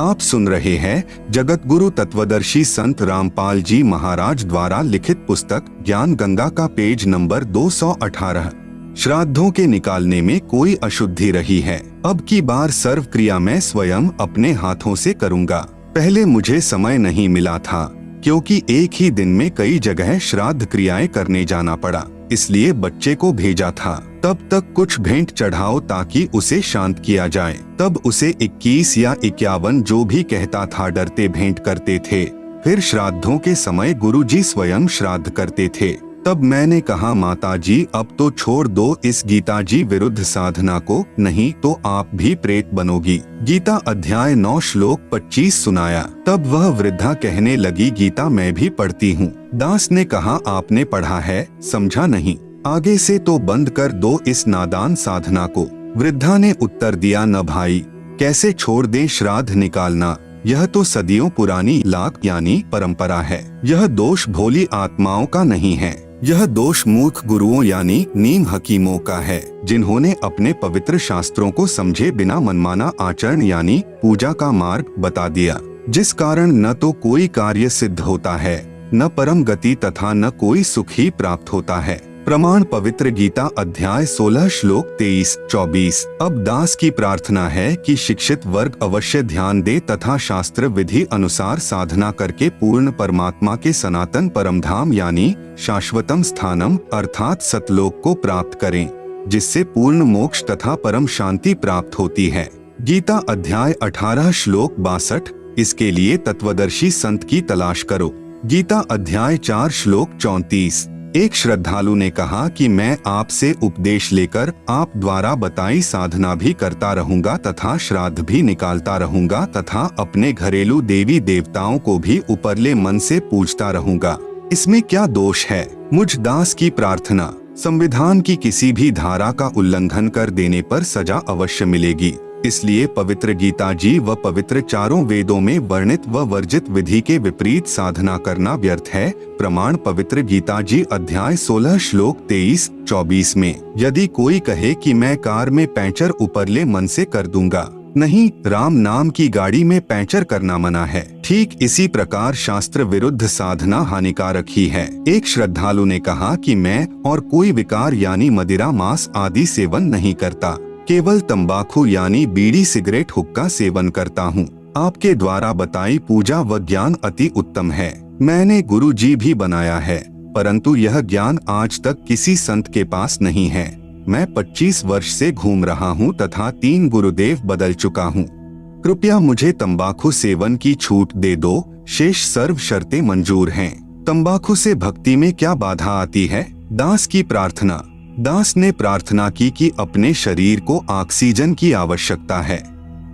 आप सुन रहे हैं जगत गुरु तत्वदर्शी संत रामपाल जी महाराज द्वारा लिखित पुस्तक ज्ञान गंगा का पेज नंबर 218। श्राद्धों के निकालने में कोई अशुद्धि रही है। अब की बार सर्व क्रिया मैं स्वयं अपने हाथों से करूंगा। पहले मुझे समय नहीं मिला था क्योंकि एक ही दिन में कई जगह श्राद्ध क्रियाएं करने जाना पड़ा, इसलिए बच्चे को भेजा था। तब तक कुछ भेंट चढ़ाओ ताकि उसे शांत किया जाए। तब उसे 21 या 51 जो भी कहता था डरते भेंट करते थे। फिर श्राद्धों के समय गुरुजी स्वयं श्राद्ध करते थे। तब मैंने कहा माताजी अब तो छोड़ दो इस गीता जी विरुद्ध साधना को, नहीं तो आप भी प्रेत बनोगी। गीता अध्याय 9 श्लोक 25 सुनाया। तब वह वृद्धा कहने लगी गीता मैं भी पढ़ती हूँ। दास ने कहा आपने पढ़ा है, समझा नहीं, आगे से तो बंद कर दो इस नादान साधना को। वृद्धा ने उत्तर दिया न भाई, कैसे छोड़ दे श्राद्ध निकालना, यह तो सदियों पुरानी लाक यानी परंपरा है। यह दोष भोली आत्माओं का नहीं है, यह दोष मूर्ख गुरुओं यानी नीम हकीमों का है, जिन्होंने अपने पवित्र शास्त्रों को समझे बिना मनमाना आचरण यानी पूजा का मार्ग बता दिया, जिस कारण न तो कोई कार्य सिद्ध होता है, न परम गति तथा न कोई सुख ही प्राप्त होता है। प्रमाण पवित्र गीता अध्याय 16 श्लोक 23-24। अब दास की प्रार्थना है कि शिक्षित वर्ग अवश्य ध्यान दे तथा शास्त्र विधि अनुसार साधना करके पूर्ण परमात्मा के सनातन परम धाम यानी शाश्वतम स्थानम अर्थात सतलोक को प्राप्त करें, जिससे पूर्ण मोक्ष तथा परम शांति प्राप्त होती है। गीता अध्याय 18 श्लोक 62। इसके लिए तत्वदर्शी संत की तलाश करो। गीता अध्याय 4 श्लोक 34। एक श्रद्धालु ने कहा कि मैं आपसे उपदेश लेकर आप द्वारा बताई साधना भी करता रहूंगा तथा श्राद्ध भी निकालता रहूंगा तथा अपने घरेलू देवी देवताओं को भी उपरले मन से पूजता रहूंगा, इसमें क्या दोष है? मुझ दास की प्रार्थना, संविधान की किसी भी धारा का उल्लंघन कर देने पर सजा अवश्य मिलेगी, इसलिए पवित्र गीता जी व पवित्र चारों वेदों में वर्णित व वर्जित विधि के विपरीत साधना करना व्यर्थ है। प्रमाण पवित्र गीता जी अध्याय 16 श्लोक 23-24 में, यदि कोई कहे कि मैं कार में पैंचर उपरले मन से कर दूंगा, नहीं, राम नाम की गाड़ी में पैंचर करना मना है। ठीक इसी प्रकार शास्त्र विरुद्ध साधना हानिकारक ही है। एक श्रद्धालु ने कहा कि मैं और कोई विकार यानी मदिरा मांस आदि सेवन नहीं करता, केवल तंबाकू यानी बीड़ी सिगरेट हुक्का सेवन करता हूँ। आपके द्वारा बताई पूजा व ज्ञान अति उत्तम है, मैंने गुरु जी भी बनाया है, परंतु यह ज्ञान आज तक किसी संत के पास नहीं है। मैं 25 वर्ष से घूम रहा हूँ तथा 3 गुरुदेव बदल चुका हूँ। कृपया मुझे तंबाकू सेवन की छूट दे दो, शेष सर्व शर्तें मंजूर हैं। तंबाकू से भक्ति में क्या बाधा आती है? दास की प्रार्थना। दास ने प्रार्थना की कि अपने शरीर को ऑक्सीजन की आवश्यकता है।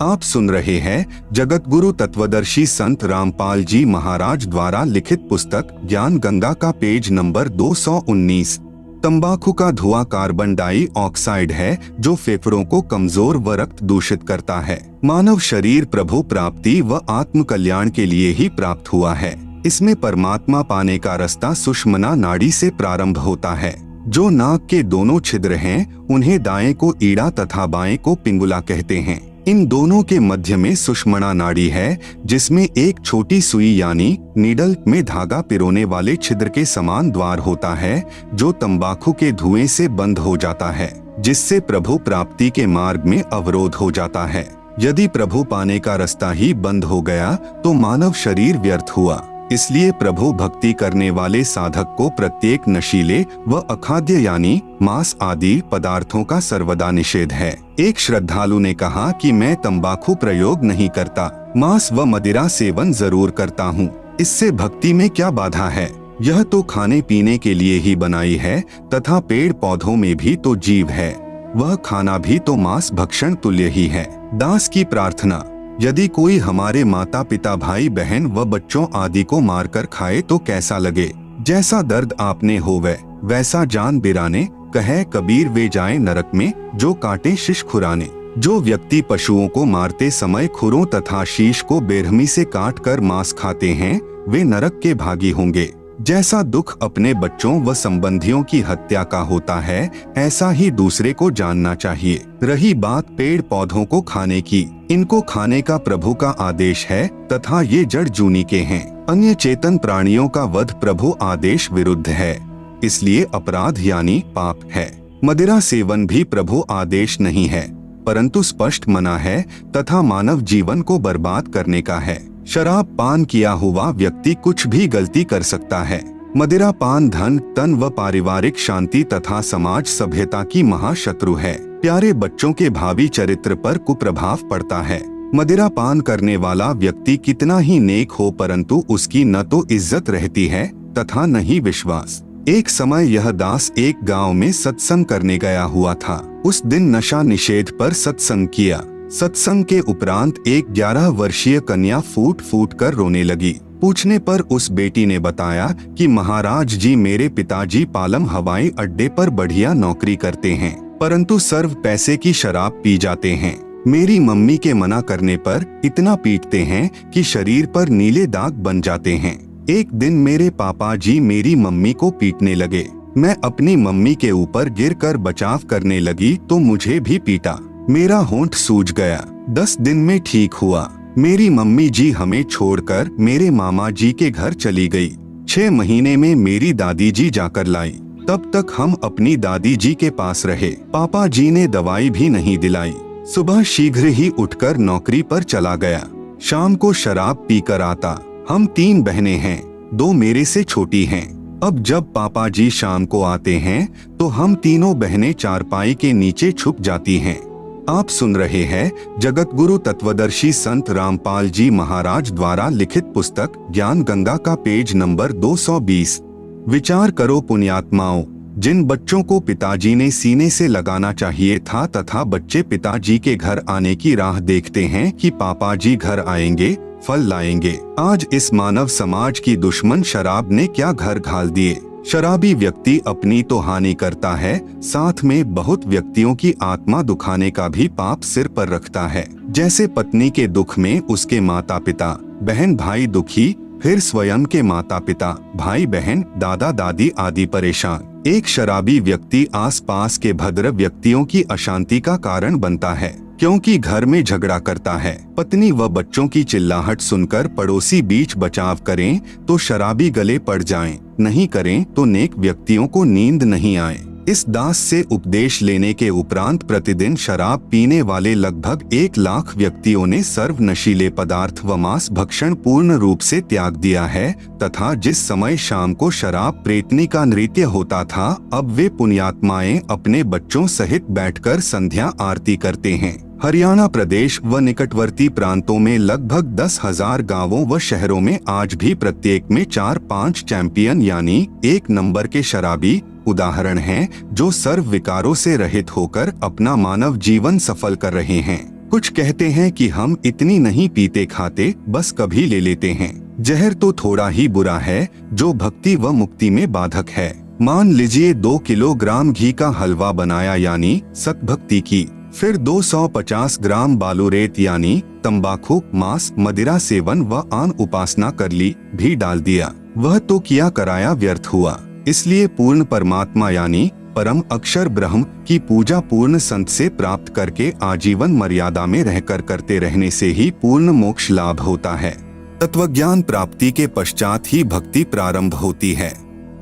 आप सुन रहे हैं जगत गुरु तत्वदर्शी संत रामपाल जी महाराज द्वारा लिखित पुस्तक ज्ञान गंगा का पेज नंबर 219। तंबाकू का धुआं कार्बन डाइऑक्साइड है जो फेफड़ों को कमजोर व रक्त दूषित करता है। मानव शरीर प्रभु प्राप्ति व आत्म कल्याण के लिए ही प्राप्त हुआ है। इसमें परमात्मा पाने का रास्ता सुषुम्ना नाड़ी से प्रारंभ होता है। जो नाक के दोनों छिद्र हैं, उन्हें दाएं को ईड़ा तथा बाएं को पिंगुला कहते हैं। इन दोनों के मध्य में सुषुम्ना नाड़ी है, जिसमें एक छोटी सुई यानी नीडल में धागा पिरोने वाले छिद्र के समान द्वार होता है, जो तंबाकू के धुएं से बंद हो जाता है, जिससे प्रभु प्राप्ति के मार्ग में अवरोध हो जाता है। यदि प्रभु पाने का रास्ता ही बंद हो गया तो मानव शरीर व्यर्थ हुआ। इसलिए प्रभु भक्ति करने वाले साधक को प्रत्येक नशीले व अखाद्य यानी मांस आदि पदार्थों का सर्वदा निषेध है। एक श्रद्धालु ने कहा कि मैं तंबाकू प्रयोग नहीं करता, मांस व मदिरा सेवन जरूर करता हूँ, इससे भक्ति में क्या बाधा है? यह तो खाने पीने के लिए ही बनाई है तथा पेड़ पौधों में भी तो जीव है, वह खाना भी तो मांस भक्षण तुल्य ही है। दास की प्रार्थना, यदि कोई हमारे माता पिता भाई बहन व बच्चों आदि को मारकर खाए तो कैसा लगे? जैसा दर्द आपने होवे वैसा जान बिराने, कहे कबीर वे जाए नरक में जो काटे शीश खुराने। जो व्यक्ति पशुओं को मारते समय खुरों तथा शीश को बेरहमी से काट कर मांस खाते हैं वे नरक के भागी होंगे। जैसा दुख अपने बच्चों व संबंधियों की हत्या का होता है, ऐसा ही दूसरे को जानना चाहिए। रही बात पेड़ पौधों को खाने की, इनको खाने का प्रभु का आदेश है तथा ये जड़ जूनी के हैं। अन्य चेतन प्राणियों का वध प्रभु आदेश विरुद्ध है, इसलिए अपराध यानी पाप है। मदिरा सेवन भी प्रभु आदेश नहीं है, परंतु स्पष्ट मना है तथा मानव जीवन को बर्बाद करने का है। शराब पान किया हुआ व्यक्ति कुछ भी गलती कर सकता है। मदिरा पान धन तन व पारिवारिक शांति तथा समाज सभ्यता की महाशत्रु है। प्यारे बच्चों के भावी चरित्र पर कुप्रभाव पड़ता है। मदिरा पान करने वाला व्यक्ति कितना ही नेक हो परंतु उसकी न तो इज्जत रहती है तथा न ही विश्वास। एक समय यह दास एक गांव में सत्संग करने गया हुआ था। उस दिन नशा निषेध पर सत्संग किया। सत्संग के उपरांत एक 11 वर्षीय कन्या फूट फूट कर रोने लगी। पूछने पर उस बेटी ने बताया कि महाराज जी मेरे पिताजी पालम हवाई अड्डे पर बढ़िया नौकरी करते हैं, परंतु सर्व पैसे की शराब पी जाते हैं। मेरी मम्मी के मना करने पर इतना पीटते हैं कि शरीर पर नीले दाग बन जाते हैं। एक दिन मेरे पापा जी मेरी मम्मी को पीटने लगे। मैं अपनी मम्मी के ऊपर गिरकर बचाव करने लगी तो मुझे भी पीटा। मेरा होंठ सूज गया। 10 दिन में ठीक हुआ। मेरी मम्मी जी हमें छोड़कर मेरे मामा जी के घर चली गई। 6 महीने में मेरी दादी जी जाकर लाई। तब तक हम अपनी दादी जी के पास रहे। पापा जी ने दवाई भी नहीं दिलाई। सुबह शीघ्र ही उठकर नौकरी पर चला गया। शाम को शराब पीकर आता। हम 3 बहनें हैं, 2 मेरे से छोटी हैं। अब जब पापा जी शाम को आते हैं तो हम तीनों बहनें चारपाई के नीचे छुप जाती हैं। आप सुन रहे हैं जगत गुरु तत्वदर्शी संत रामपाल जी महाराज द्वारा लिखित पुस्तक ज्ञान गंगा का पेज नंबर 220। विचार करो पुण्यात्माओं, जिन बच्चों को पिताजी ने सीने से लगाना चाहिए था तथा बच्चे पिताजी के घर आने की राह देखते हैं कि पापा जी घर आएंगे, फल लाएंगे। आज इस मानव समाज की दुश्मन शराब ने क्या घर घाल दिए। शराबी व्यक्ति अपनी तो हानि करता है, साथ में बहुत व्यक्तियों की आत्मा दुखाने का भी पाप सिर पर रखता है। जैसे पत्नी के दुख में उसके माता पिता बहन भाई दुखी, फिर स्वयं के माता पिता भाई बहन दादा दादी आदि परेशान। एक शराबी व्यक्ति आसपास के भद्र व्यक्तियों की अशांति का कारण बनता है, क्योंकि घर में झगड़ा करता है। पत्नी व बच्चों की चिल्लाहट सुनकर पड़ोसी बीच बचाव करें तो शराबी गले पड़ जाएं, नहीं करें तो नेक व्यक्तियों को नींद नहीं आए। इस दास से उपदेश लेने के उपरांत प्रतिदिन शराब पीने वाले लगभग 1 लाख व्यक्तियों ने सर्व नशीले पदार्थ व मांस भक्षण पूर्ण रूप से त्याग दिया है तथा जिस समय शाम को शराब प्रेतनी का नृत्य होता था, अब वे पुण्यात्माएं अपने बच्चों सहित बैठकर संध्या आरती करते हैं। हरियाणा प्रदेश व निकटवर्ती प्रांतों में लगभग 10,000 गांवों व शहरों में आज भी प्रत्येक में 4-5 चैंपियन यानी 1 नंबर के शराबी उदाहरण हैं, जो सर्व विकारों से रहित होकर अपना मानव जीवन सफल कर रहे हैं। कुछ कहते हैं कि हम इतनी नहीं पीते खाते, बस कभी ले लेते हैं। जहर तो थोड़ा ही बुरा है जो भक्ति व मुक्ति में बाधक है। मान लीजिए 2 किलोग्राम घी का हलवा बनाया यानी सतभक्ति की, फिर 250 ग्राम बालूरेत यानी तंबाकू, मांस, मदिरा सेवन व आन उपासना कर ली भी डाल दिया, वह तो किया कराया व्यर्थ हुआ। इसलिए पूर्ण परमात्मा यानी परम अक्षर ब्रह्म की पूजा पूर्ण संत से प्राप्त करके आजीवन मर्यादा में रहकर करते रहने से ही पूर्ण मोक्ष लाभ होता है। तत्वज्ञान प्राप्ति के पश्चात ही भक्ति प्रारंभ होती है।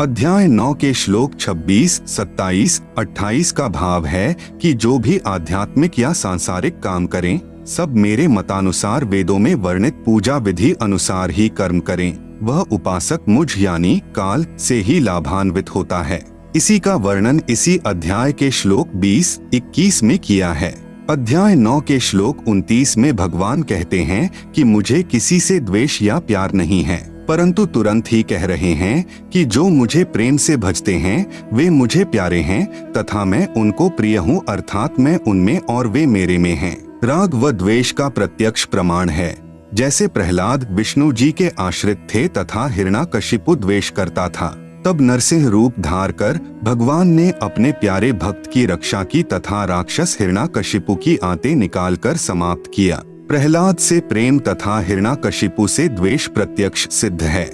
अध्याय 9 के श्लोक 26, 27, 28 का भाव है कि जो भी आध्यात्मिक या सांसारिक काम करें, सब मेरे मतानुसार वेदों में वर्णित पूजा विधि अनुसार ही कर्म करें। वह उपासक मुझ यानी काल से ही लाभान्वित होता है। इसी का वर्णन इसी अध्याय के श्लोक 20-21 में किया है। अध्याय 9 के श्लोक 29 में भगवान कहते हैं कि मुझे किसी से द्वेष या प्यार नहीं है, परंतु तुरंत ही कह रहे हैं कि जो मुझे प्रेम से भजते हैं वे मुझे प्यारे हैं तथा मैं उनको प्रिय हूँ, अर्थात मैं उनमें और वे मेरे में हैं। राग व द्वेष का प्रत्यक्ष प्रमाण है। जैसे प्रहलाद विष्णु जी के आश्रित थे तथा हिरण्याकशिपु द्वेष करता था, तब नरसिंह रूप धार कर भगवान ने अपने प्यारे भक्त की रक्षा की तथा राक्षस हिरण्याकशिपु की आंतें निकालकर समाप्त किया। प्रहलाद से प्रेम तथा हिरण्याकशिपु से द्वेष प्रत्यक्ष सिद्ध है।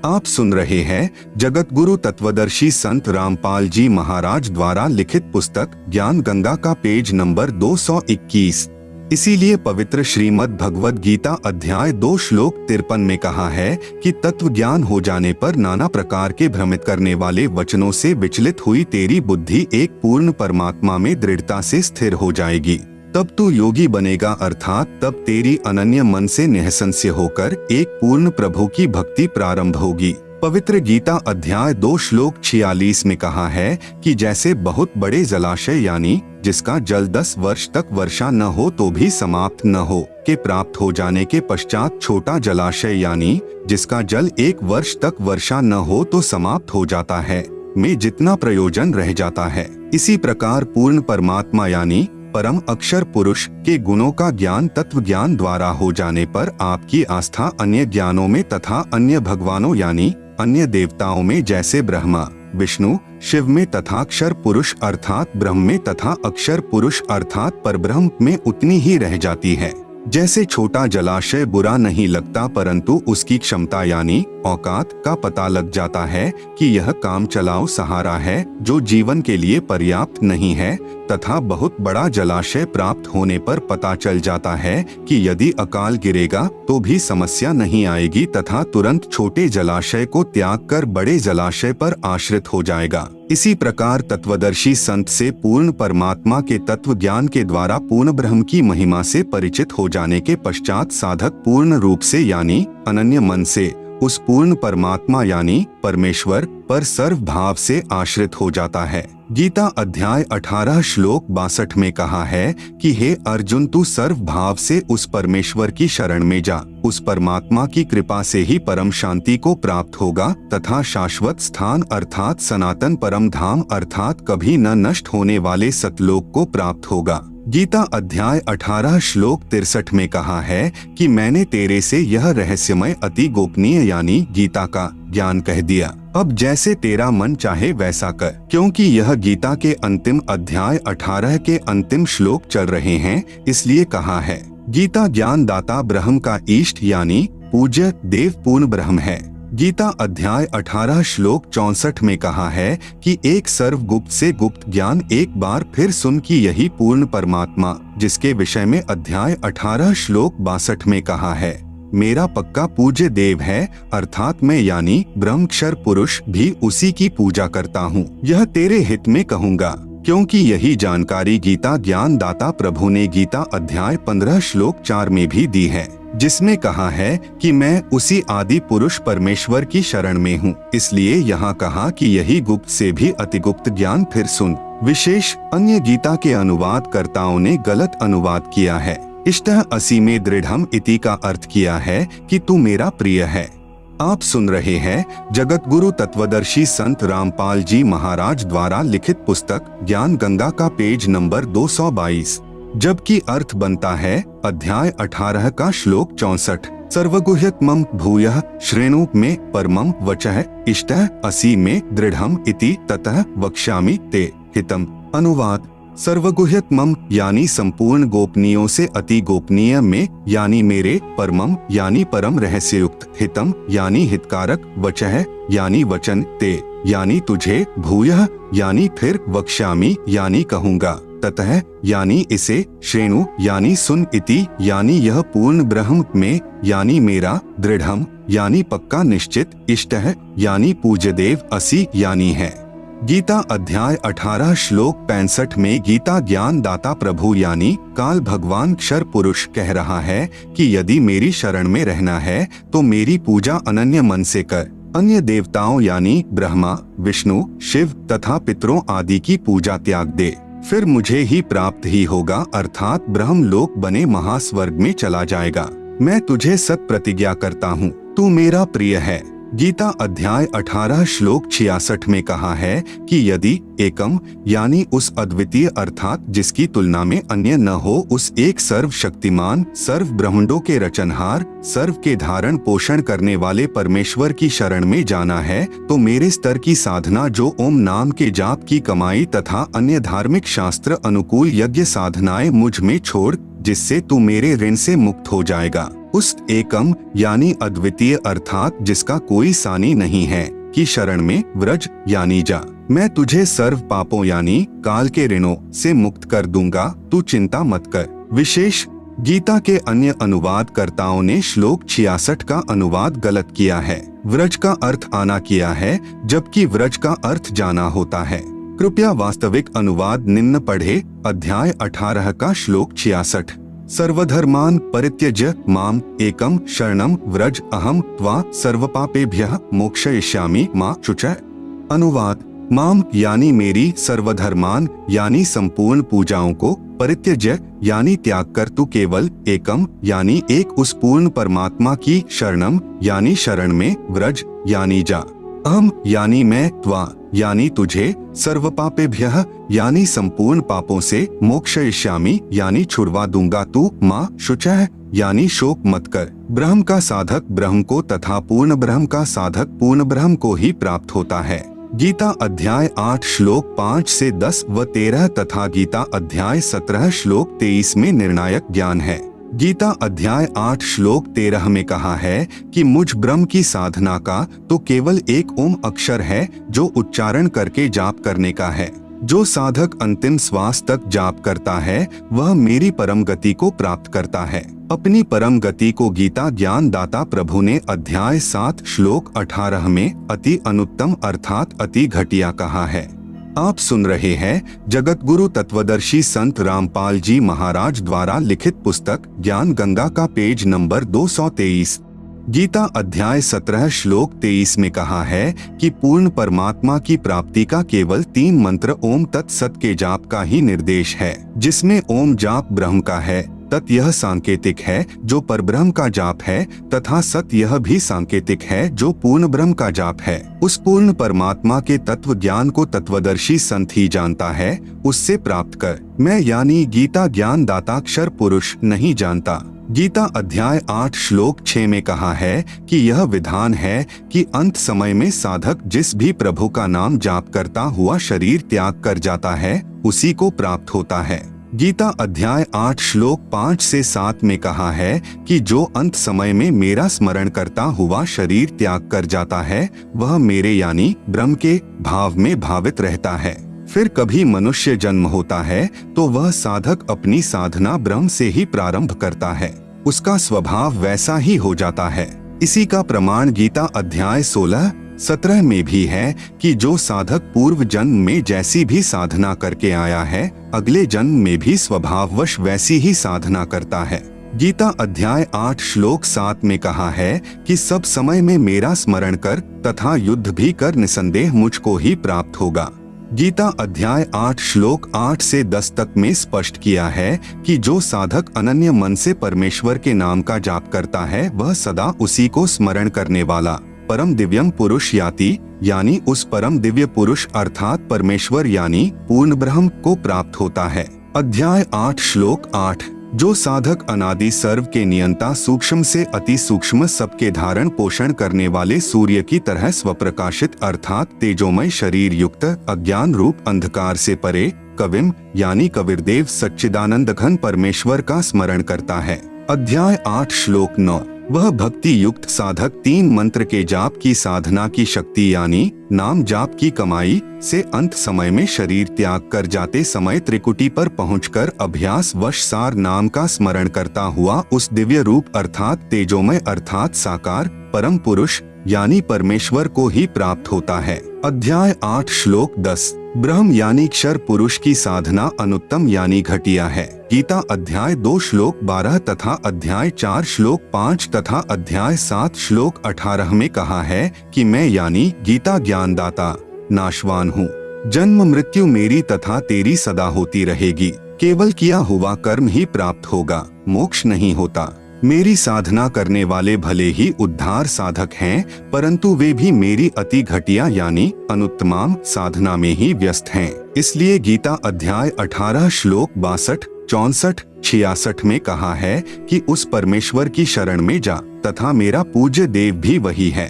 आप सुन रहे हैं जगत गुरु तत्वदर्शी संत रामपाल जी महाराज द्वारा लिखित पुस्तक ज्ञान गंगा का पेज नंबर 221। इसीलिए पवित्र श्रीमद् भगवद गीता अध्याय 2 श्लोक 53 में कहा है कि तत्व ज्ञान हो जाने पर नाना प्रकार के भ्रमित करने वाले वचनों से विचलित हुई तेरी बुद्धि एक पूर्ण परमात्मा में दृढ़ता से स्थिर हो जाएगी। तब तू योगी बनेगा, अर्थात तब तेरी अनन्य मन से निःसंशय होकर एक पूर्ण प्रभु की भक्ति प्रारंभ होगी। पवित्र गीता अध्याय 2 श्लोक 46 में कहा है कि जैसे बहुत बड़े जलाशय यानी जिसका जल 10 वर्ष तक वर्षा न हो तो भी समाप्त न हो के प्राप्त हो जाने के पश्चात छोटा जलाशय यानी जिसका जल 1 वर्ष तक वर्षा न हो तो समाप्त हो जाता है, में जितना प्रयोजन रह जाता है, इसी प्रकार पूर्ण परमात्मा यानी परम अक्षर पुरुष के गुणों का ज्ञान तत्व ज्ञान द्वारा हो जाने पर आपकी आस्था अन्य ज्ञानों में तथा अन्य भगवानों यानी अन्य देवताओं में जैसे ब्रह्मा विष्णु शिव में तथा अक्षर पुरुष अर्थात ब्रह्म में तथा अक्षर पुरुष अर्थात परब्रह्म में उतनी ही रह जाती है। जैसे छोटा जलाशय बुरा नहीं लगता परंतु उसकी क्षमता यानी औकात का पता लग जाता है कि यह काम चलाओ सहारा है जो जीवन के लिए पर्याप्त नहीं है, तथा बहुत बड़ा जलाशय प्राप्त होने पर पता चल जाता है कि यदि अकाल गिरेगा तो भी समस्या नहीं आएगी तथा तुरंत छोटे जलाशय को त्याग कर बड़े जलाशय पर आश्रित हो जाएगा। इसी प्रकार तत्वदर्शी संत से पूर्ण परमात्मा के तत्व ज्ञान के द्वारा पूर्ण ब्रह्म की महिमा से परिचित हो जाने के पश्चात साधक पूर्ण रूप से यानी अनन्य मन से उस पूर्ण परमात्मा यानी परमेश्वर पर सर्व भाव से आश्रित हो जाता है। गीता अध्याय 18 श्लोक 62 में कहा है कि हे अर्जुन, तू सर्व भाव से उस परमेश्वर की शरण में जा, उस परमात्मा की कृपा से ही परम शांति को प्राप्त होगा तथा शाश्वत स्थान अर्थात सनातन परम धाम अर्थात कभी न नष्ट होने वाले सतलोक को प्राप्त होगा। गीता अध्याय 18 श्लोक 63 में कहा है कि मैंने तेरे से यह रहस्यमय अति गोपनीय यानी गीता का ज्ञान कह दिया, अब जैसे तेरा मन चाहे वैसा कर। क्योंकि यह गीता के अंतिम अध्याय 18 के अंतिम श्लोक चल रहे हैं, इसलिए कहा है गीता ज्ञान दाता ब्रह्म का इष्ट यानी पूज्य देव पूर्ण ब्रह्म है। गीता अध्याय 18 श्लोक 64 में कहा है कि एक सर्वगुप्त से गुप्त ज्ञान एक बार फिर सुन कि यही पूर्ण परमात्मा जिसके विषय में अध्याय 18 श्लोक 62 में कहा है मेरा पक्का पूज्य देव है, अर्थात मैं यानी ब्रह्मक्षर पुरुष भी उसी की पूजा करता हूँ। यह तेरे हित में कहूँगा, क्योंकि यही जानकारी गीता ज्ञान दाता प्रभु ने गीता अध्याय 15 श्लोक 4 में भी दी है, जिसमें कहा है कि मैं उसी आदि पुरुष परमेश्वर की शरण में हूँ। इसलिए यहाँ कहा कि यही गुप्त से भी अतिगुप्त ज्ञान फिर सुन। विशेष अन्य गीता के अनुवादकर्ताओं ने गलत अनुवाद किया है। इष्टः असि में दृढ़म इति का अर्थ किया है कि तू मेरा प्रिय है। आप सुन रहे हैं जगत गुरु तत्वदर्शी संत रामपाल जी महाराज द्वारा लिखित पुस्तक ज्ञान गंगा का पेज नंबर 222, जबकि अर्थ बनता है अध्याय 18 का श्लोक 64। सर्वगुह्यतमं भूयः श्रेणु में परमं वचः इष्टः असि में दृढ़म इति ततः वक्ष्यामि ते हितम। अनुवाद सर्वगुह्यतमं यानी संपूर्ण गोपनीयों से अति गोपनीय में यानी मेरे, परमम यानी परम रहस्ययुक्त, हितम यानी हितकारक, वचः यानी वचन, ते यानी तुझे, भूयः यानी फिर, वक्ष्यामि यानी कहूँगा, ततः यानी इसे, श्रेणु यानी सुन, इति यानी यह पूर्ण ब्रह्म में यानी मेरा, दृढ़म यानी पक्का निश्चित, इष्टः यानी पूज्य देव, असि यानी है। गीता अध्याय 18 श्लोक 65 में गीता ज्ञान दाता प्रभु यानी काल भगवान क्षर पुरुष कह रहा है कि यदि मेरी शरण में रहना है तो मेरी पूजा अनन्य मन से कर। अन्य देवताओं यानी ब्रह्मा, विष्णु, शिव तथा पितरों आदि की पूजा त्याग दे, फिर मुझे ही प्राप्त ही होगा, अर्थात ब्रह्म लोक बने महास्वर्ग में चला जाएगा। मैं तुझे सत प्रतिज्ञा करता हूँ, तू मेरा प्रिय है। गीता अध्याय 18 श्लोक 66 में कहा है कि यदि एकम यानी उस अद्वितीय अर्थात जिसकी तुलना में अन्य न हो, उस एक सर्वशक्तिमान, सर्व ब्रह्मांडों के रचनहार, सर्व के धारण पोषण करने वाले परमेश्वर की शरण में जाना है, तो मेरे स्तर की साधना जो ओम नाम के जाप की कमाई तथा अन्य धार्मिक शास्त्र अनुकूल यज्ञ साधनाएं मुझ में छोड़, जिससे तू मेरे ऋण से मुक्त हो जाएगा। उस एकम यानी अद्वितीय अर्थात जिसका कोई सानी नहीं है की शरण में व्रज यानी जा। मैं तुझे सर्व पापों यानी काल के ऋणों से मुक्त कर दूंगा, तू चिंता मत कर। विशेष गीता के अन्य अनुवादकर्ताओं ने श्लोक 66 का अनुवाद गलत किया है। व्रज का अर्थ आना किया है, जबकि व्रज का अर्थ जाना होता है। कृपया वास्तविक अनुवाद निम्न पढ़े। अध्याय 18 का श्लोक 66। सर्वधर्मान परित्यज्य माम एकम शरणम व्रज अहम त्वा सर्वपापेभ्यः मोक्षयिष्यामि मा शुचः। अनुवाद: माम यानी मेरी, सर्वधर्मान यानी संपूर्ण पूजाओं को, परित्यज्य यानी त्याग कर तू केवल, एकम यानी एक उस पूर्ण परमात्मा की, शरणम यानी शरण में, व्रज यानी जा, अहम यानी मैं, त्वा यानी तुझे, सर्वपापेभ्यः यानी संपूर्ण पापों से, मोक्षयिष्यामि यानी छुड़वा दूंगा तू, माँ शुचः यानी शोक मत कर। ब्रह्म का साधक ब्रह्म को तथा पूर्ण ब्रह्म का साधक पूर्ण ब्रह्म को ही प्राप्त होता है। गीता अध्याय 8 श्लोक 5 से 10 व 13 तथा गीता अध्याय 17 श्लोक 23 में निर्णायक ज्ञान है। गीता अध्याय 8 श्लोक 13 में कहा है कि मुझ ब्रह्म की साधना का तो केवल एक ओम अक्षर है जो उच्चारण करके जाप करने का है। जो साधक अंतिम श्वास तक जाप करता है वह मेरी परम गति को प्राप्त करता है। अपनी परम गति को गीता ज्ञान दाता प्रभु ने अध्याय 7 श्लोक 18 में अति अनुत्तम अर्थात अति घटिया कहा है। आप सुन रहे हैं जगत गुरु तत्वदर्शी संत रामपाल जी महाराज द्वारा लिखित पुस्तक ज्ञान गंगा का पेज नंबर 223। गीता अध्याय 17 श्लोक 23 में कहा है कि पूर्ण परमात्मा की प्राप्ति का केवल 3 मंत्र ओम तत्सत के जाप का ही निर्देश है, जिसमें ओम जाप ब्रह्म का है, तत् यह सांकेतिक है जो परब्रह्म का जाप है, तथा सत यह भी सांकेतिक है जो पूर्ण ब्रह्म का जाप है। उस पूर्ण परमात्मा के तत्व ज्ञान को तत्वदर्शी संत ही जानता है, उससे प्राप्त कर। मैं यानी गीता ज्ञान दाता अक्षर पुरुष नहीं जानता। गीता अध्याय 8 श्लोक 6 में कहा है कि यह विधान है कि अंत समय में साधक जिस भी प्रभु का नाम जाप करता हुआ शरीर त्याग कर जाता है उसी को प्राप्त होता है। गीता अध्याय 8 श्लोक 5 से 7 में कहा है कि जो अंत समय में मेरा स्मरण करता हुआ शरीर त्याग कर जाता है वह मेरे यानी ब्रह्म के भाव में भावित रहता है। फिर कभी मनुष्य जन्म होता है तो वह साधक अपनी साधना ब्रह्म से ही प्रारंभ करता है, उसका स्वभाव वैसा ही हो जाता है। इसी का प्रमाण गीता अध्याय 16-17 में भी है कि जो साधक पूर्व जन्म में जैसी भी साधना करके आया है अगले जन्म में भी स्वभाववश वैसी ही साधना करता है। गीता अध्याय 8 श्लोक 7 में कहा है कि सब समय में मेरा स्मरण कर तथा युद्ध भी कर, निसंदेह मुझको ही प्राप्त होगा। गीता अध्याय 8 श्लोक 8 से 10 तक में स्पष्ट किया है कि जो साधक अनन्य मन से परमेश्वर के नाम का जाप करता है वह सदा उसी को स्मरण करने वाला परम दिव्यम पुरुष यानी उस परम दिव्य पुरुष अर्थात परमेश्वर यानी पूर्ण ब्रह्म को प्राप्त होता है। अध्याय 8 श्लोक 8। जो साधक अनादि सर्व के नियंता सूक्ष्म से अति सूक्ष्म सबके धारण पोषण करने वाले सूर्य की तरह स्वप्रकाशित अर्थात तेजोमय शरीर युक्त अज्ञान रूप अंधकार से परे कविम यानी कबीरदेव सच्चिदानंद घन परमेश्वर का स्मरण करता है। अध्याय 8 श्लोक 9। वह भक्ति युक्त साधक 3 मंत्र के जाप की साधना की शक्ति यानी नाम जाप की कमाई से अंत समय में शरीर त्याग कर जाते समय त्रिकुटी पर पहुंचकर अभ्यास वश सार नाम का स्मरण करता हुआ उस दिव्य रूप अर्थात तेजोमय अर्थात साकार परम पुरुष यानी परमेश्वर को ही प्राप्त होता है। अध्याय 8 श्लोक 10 ब्रह्म यानी क्षर पुरुष की साधना अनुत्तम यानी घटिया है। गीता अध्याय 2 श्लोक 12 तथा अध्याय 4 श्लोक 5 तथा अध्याय 7 श्लोक 18 में कहा है कि मैं यानी गीता ज्ञानदाता नाशवान हूँ। जन्म मृत्यु मेरी तथा तेरी सदा होती रहेगी। केवल किया हुआ कर्म ही प्राप्त होगा, मोक्ष नहीं होता। मेरी साधना करने वाले भले ही उद्धार साधक हैं, परंतु वे भी मेरी अति घटिया यानी अनुत्तम साधना में ही व्यस्त हैं। इसलिए गीता अध्याय 18 श्लोक 62, 64, 66 में कहा है कि उस परमेश्वर की शरण में जा तथा मेरा पूज्य देव भी वही है।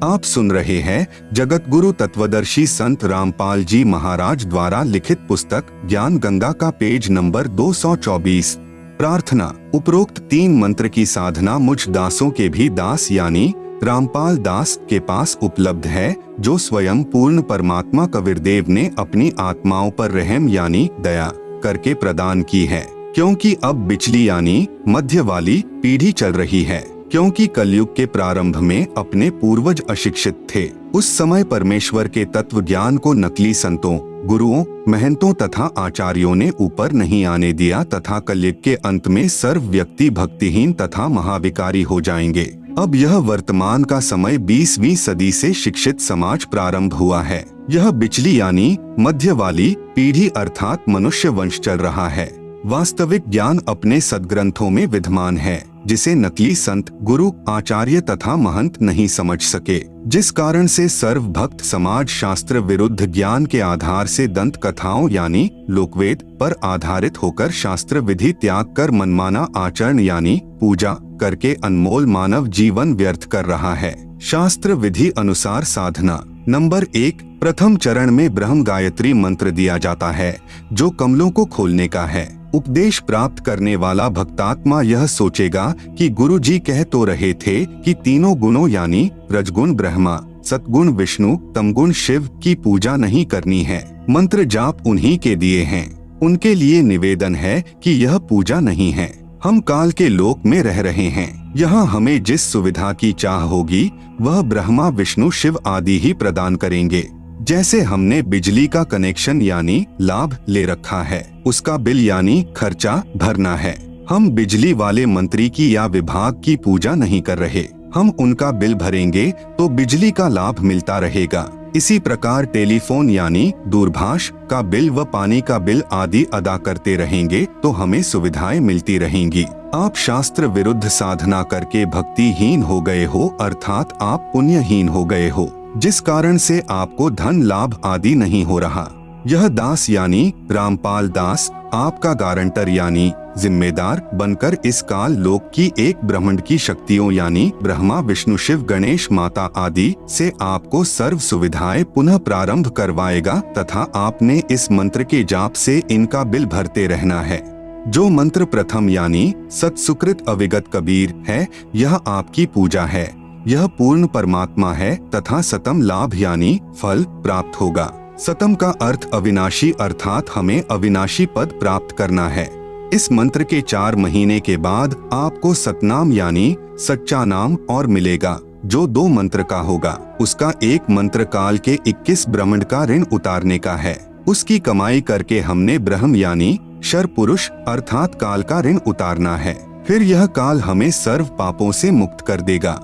आप सुन रहे हैं जगत गुरु तत्वदर्शी संत रामपाल जी महाराज द्वारा लिखित पुस्तक ज्ञान गंगा का पेज नंबर 224। प्रार्थना। उपरोक्त 3 मंत्र की साधना मुझ दासों के भी दास यानी रामपाल दास के पास उपलब्ध है, जो स्वयं पूर्ण परमात्मा कबीरदेव ने अपनी आत्माओं पर रहम यानी दया करके प्रदान की है। क्योंकि अब बिचली यानी मध्य वाली पीढ़ी चल रही है, क्योंकि कलयुग के प्रारंभ में अपने पूर्वज अशिक्षित थे। उस समय परमेश्वर के तत्व ज्ञान को नकली संतों, गुरुओं, महंतों तथा आचार्यों ने ऊपर नहीं आने दिया तथा कलयुग के अंत में सर्व व्यक्ति भक्तिहीन तथा महाविकारी हो जाएंगे। अब यह वर्तमान का समय 20वीं सदी से शिक्षित समाज प्रारंभ हुआ है। यह बिचली यानी मध्य वाली पीढ़ी अर्थात मनुष्य वंश चल रहा है। वास्तविक ज्ञान अपने सद्ग्रंथों में विद्यमान है, जिसे नकली संत, गुरु, आचार्य तथा महंत नहीं समझ सके, जिस कारण से सर्व भक्त समाज शास्त्र विरुद्ध ज्ञान के आधार से दंत कथाओं यानी लोकवेद पर आधारित होकर शास्त्र विधि त्याग कर मनमाना आचरण यानी पूजा करके अनमोल मानव जीवन व्यर्थ कर रहा है। शास्त्र विधि अनुसार साधना। नंबर 1, प्रथम चरण में ब्रह्म गायत्री मंत्र दिया जाता है, जो कमलों को खोलने का है। उपदेश प्राप्त करने वाला भक्तात्मा यह सोचेगा कि गुरु जी कह तो रहे थे कि तीनों गुणों यानी रजगुण ब्रह्मा, सतगुण विष्णु, तमगुण शिव की पूजा नहीं करनी है। मंत्र जाप उन्हीं के दिए हैं, उनके लिए निवेदन है कि यह पूजा नहीं है। हम काल के लोक में रह रहे हैं। यहाँ हमें जिस सुविधा की चाह होगी वह ब्रह्मा, विष्णु, शिव आदि ही प्रदान करेंगे। जैसे हमने बिजली का कनेक्शन यानी लाभ ले रखा है, उसका बिल यानी खर्चा भरना है। हम बिजली वाले मंत्री की या विभाग की पूजा नहीं कर रहे, हम उनका बिल भरेंगे तो बिजली का लाभ मिलता रहेगा। इसी प्रकार टेलीफोन यानी दूरभाष का बिल व पानी का बिल आदि अदा करते रहेंगे तो हमें सुविधाएं मिलती रहेंगी। आप शास्त्र विरुद्ध साधना करके भक्तिहीन हो गए हो, अर्थात आप पुण्यहीन हो गए हो, जिस कारण से आपको धन लाभ आदि नहीं हो रहा। यह दास यानी रामपाल दास आपका गारंटर यानी जिम्मेदार बनकर इस काल लोक की एक ब्रह्मांड की शक्तियों यानी ब्रह्मा, विष्णु, शिव, गणेश, माता आदि से आपको सर्व सुविधाएं पुनः प्रारंभ करवाएगा तथा आपने इस मंत्र के जाप से इनका बिल भरते रहना है। जो मंत्र प्रथम यानी सत्सुकृत अविगत कबीर है, यह आपकी पूजा है। यह पूर्ण परमात्मा है तथा सतम लाभ यानी फल प्राप्त होगा। सतम का अर्थ अविनाशी अर्थात हमें अविनाशी पद प्राप्त करना है। इस मंत्र के 4 महीने के बाद आपको सतनाम यानी सच्चा नाम और मिलेगा, जो 2 मंत्र का होगा। उसका एक मंत्र काल के 21 ब्रह्मांड का ऋण उतारने का है। उसकी कमाई करके हमने ब्रह्म यानी शर पुरुष अर्थात काल का ऋण उतारना है। फिर यह काल हमें सर्व पापों से मुक्त कर देगा।